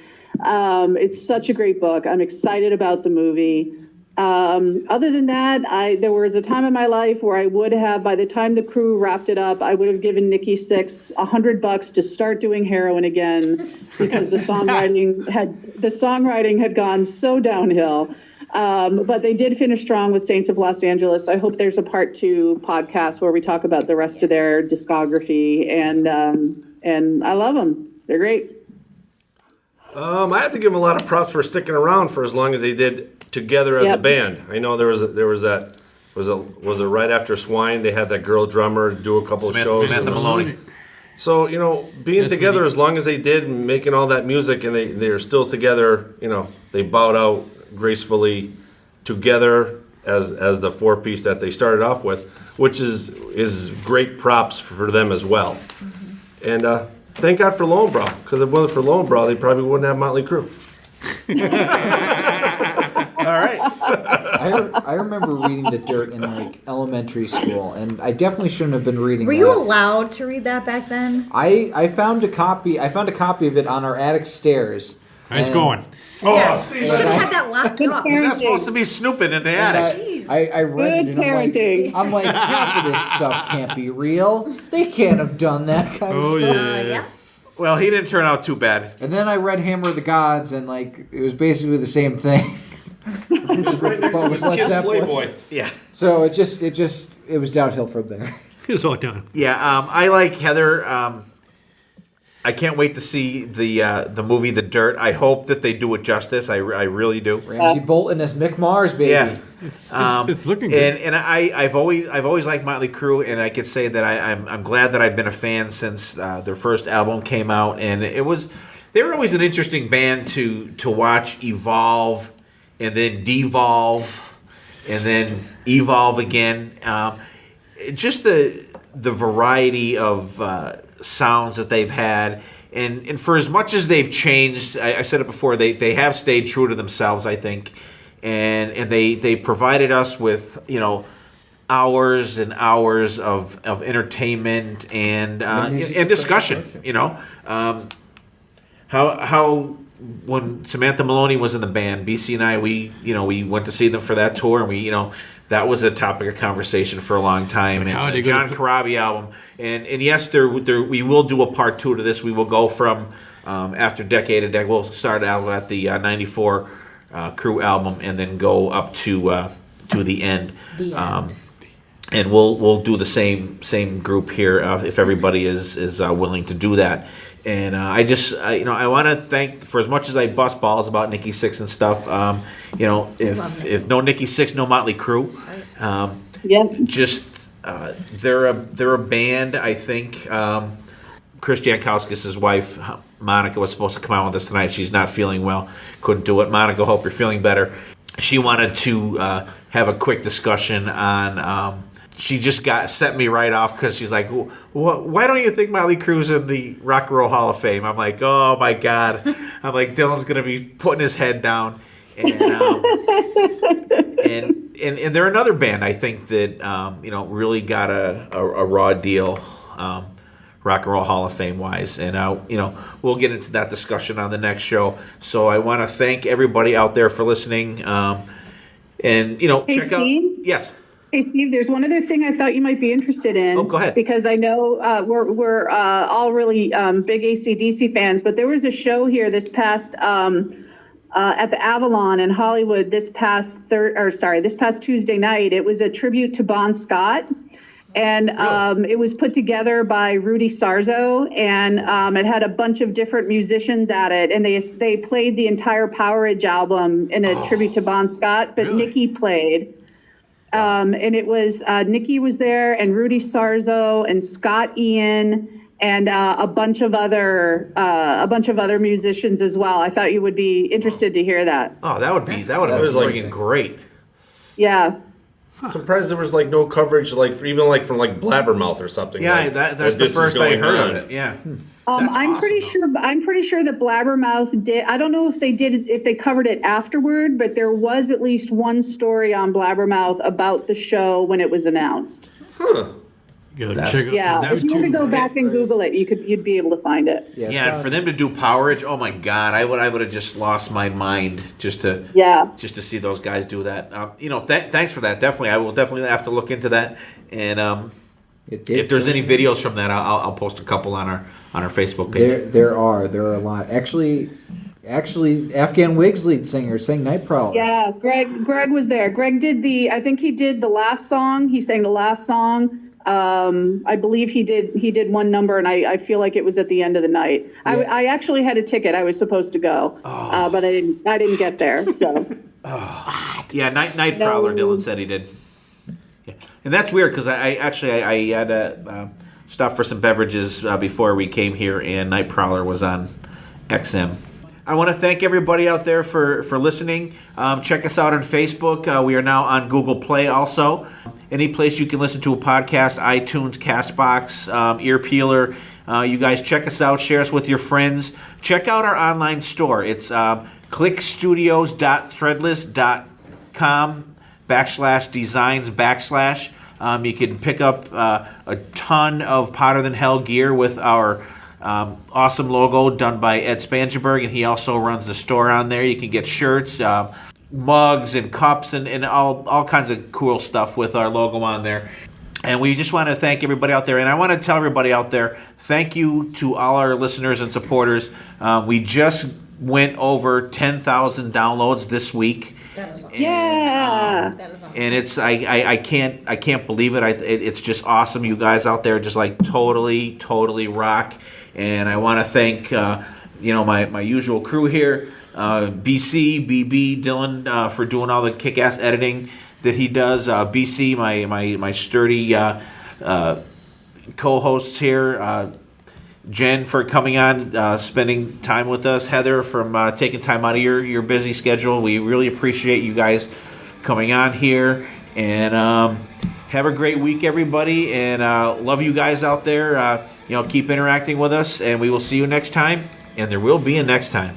It's such a great book. I'm excited about the movie. Other than that, there was a time in my life where I would have, by the time the Crew wrapped it up, I would have given Nikki Sixx $100 to start doing heroin again, because the songwriting had gone so downhill. But they did finish strong with Saints of Los Angeles. I hope there's a part 2 podcast where we talk about the rest of their discography, and I love them. They're great. I have to give them a lot of props for sticking around for as long as they did together as a Yep. band. I know there was that Was it right after Swine? They had that girl drummer do a couple of shows. Samantha Maloney. So, being That's together really- as long as they did and making all that music and they're still together, they bowed out gracefully together as the four-piece that they started off with, which is great props for them as well. And thank God for Lonebrow, because if it wasn't for Lonebrow, they probably wouldn't have Motley Crue. All right. I remember reading The Dirt in elementary school, and I definitely shouldn't have been reading. Were that. you allowed to read that back then? I found a copy. I found a copy of it on our attic stairs. Nice and- going. Yeah, you should have had that locked up. You're not supposed to be snooping in the attic. Jeez. I read Good it. And parenting. I'm like, half of this stuff can't be real. They can't have done that kind of Oh, stuff. Yeah. Well, he didn't turn out too bad. And then I read Hammer of the Gods, and it was basically the same thing. Right next to his Led kid's Zeppelin. Playboy. Yeah. So it was downhill from there. It's all done. Yeah, I like Heather. I can't wait to see the movie The Dirt. I hope that they do it justice. I really do. Ramsey Bolton as Mick Mars, baby. Yeah. It's looking good. And I've always liked Motley Crue, and I could say that I'm glad that I've been a fan since their first album came out, and they were always an interesting band to watch evolve, and then devolve, and then evolve again. Just the variety of sounds that they've had, and for as much as they've changed, I said it before, they have stayed true to themselves, I think, and they provided us with hours and hours of entertainment and discussion. How when Samantha Maloney was in the band, BC and I, we went to see them for that tour, and that was a topic of conversation for a long time. How are And they the gonna John Corabi album, and yes, we will do a part 2 to this. We will go from after Decade of Deck. We'll start out at the '94 Crue album, and then go up to the end. The end. And we'll do the same group here if everybody is willing to do that. And I want to thank, for as much as I bust balls about Nikki Sixx and stuff. If no Nikki Sixx, no Motley Crue. They're a band. I think Chris Jankowskis' wife Monica was supposed to come out with us tonight. She's not feeling well, couldn't do it. Monica, hope you're feeling better. She wanted to have a quick discussion on. She just set me right off because she's like, why don't you think Motley Crue's in the Rock and Roll Hall of Fame? I'm like, oh my God. I'm like, Dylan's going to be putting his head down. And and they're another band, I think, that really got a raw deal, Rock and Roll Hall of Fame wise. And we'll get into that discussion on the next show. So I want to thank everybody out there for listening. Hey, check out. Steve? Yes. Hey, Steve, there's one other thing I thought you might be interested in. Oh, go ahead. Because I know we're all really big AC/DC fans, but there was a show here this past at the Avalon in Hollywood this past Tuesday night. It was a tribute to Bon Scott, and it was put together by Rudy Sarzo, and it had a bunch of different musicians at it, and they played the entire Powerage album in a tribute to Bon Scott, but Nikki played. And it was Nikki was there, and Rudy Sarzo, and Scott Ian, and a bunch of other musicians as well. I thought you would be interested to hear that. Oh, that would have been freaking great. Yeah. Surprised there was no coverage from Blabbermouth or something. Yeah, that's the first I heard of it. Yeah. I'm pretty sure that Blabbermouth did. I don't know if they covered it afterward, but there was at least one story on Blabbermouth about the show when it was announced. If you were to go back and Google it, you'd be able to find it. Yeah, and for them to do Powerage, oh my God, I would have just lost my mind just to see those guys do that. Thanks for that. Definitely, I will definitely have to look into that. And if there's any videos from that, I'll post a couple on our Facebook page. There are a lot. Actually, Afghan Wigs lead singer sang Night Prowler. Yeah, Greg was there. Greg did I think he did the last song. He sang the last song. I believe he did one number, and I feel like it was at the end of the night. Yeah. I actually had a ticket. I was supposed to go, but I didn't get there. So. Yeah, Night Prowler. Dylan said he did. And that's weird because I actually I had to stop for some beverages before we came here, and Night Prowler was on XM. I want to thank everybody out there for listening. Check us out on Facebook. We are now on Google Play also. Any place you can listen to a podcast, iTunes, CastBox, Ear Peeler. You guys check us out. Share us with your friends. Check out our online store. It's clickstudios.threadless.com/designs/. You can pick up a ton of Potter Than Hell gear with our awesome logo done by Ed Spangenberg, and he also runs the store on there. You can get shirts, mugs, and cups, and all kinds of cool stuff with our logo on there. And we just want to thank everybody out there. And I want to tell everybody out there, thank you to all our listeners and supporters. We just went over 10,000 downloads this week. That is awesome. Yeah. That is awesome. And it's I can't believe it. It's just awesome. You guys out there just like totally rock. And I want to thank my usual crew here, BC, BB, Dylan for doing all the kick-ass editing that he does. BC, my sturdy co-hosts here. Jen for coming on, spending time with us. Heather from taking time out of your busy schedule. We really appreciate you guys coming on here. And have a great week, everybody. And love you guys out there. Keep interacting with us. And we will see you next time. And there will be a next time.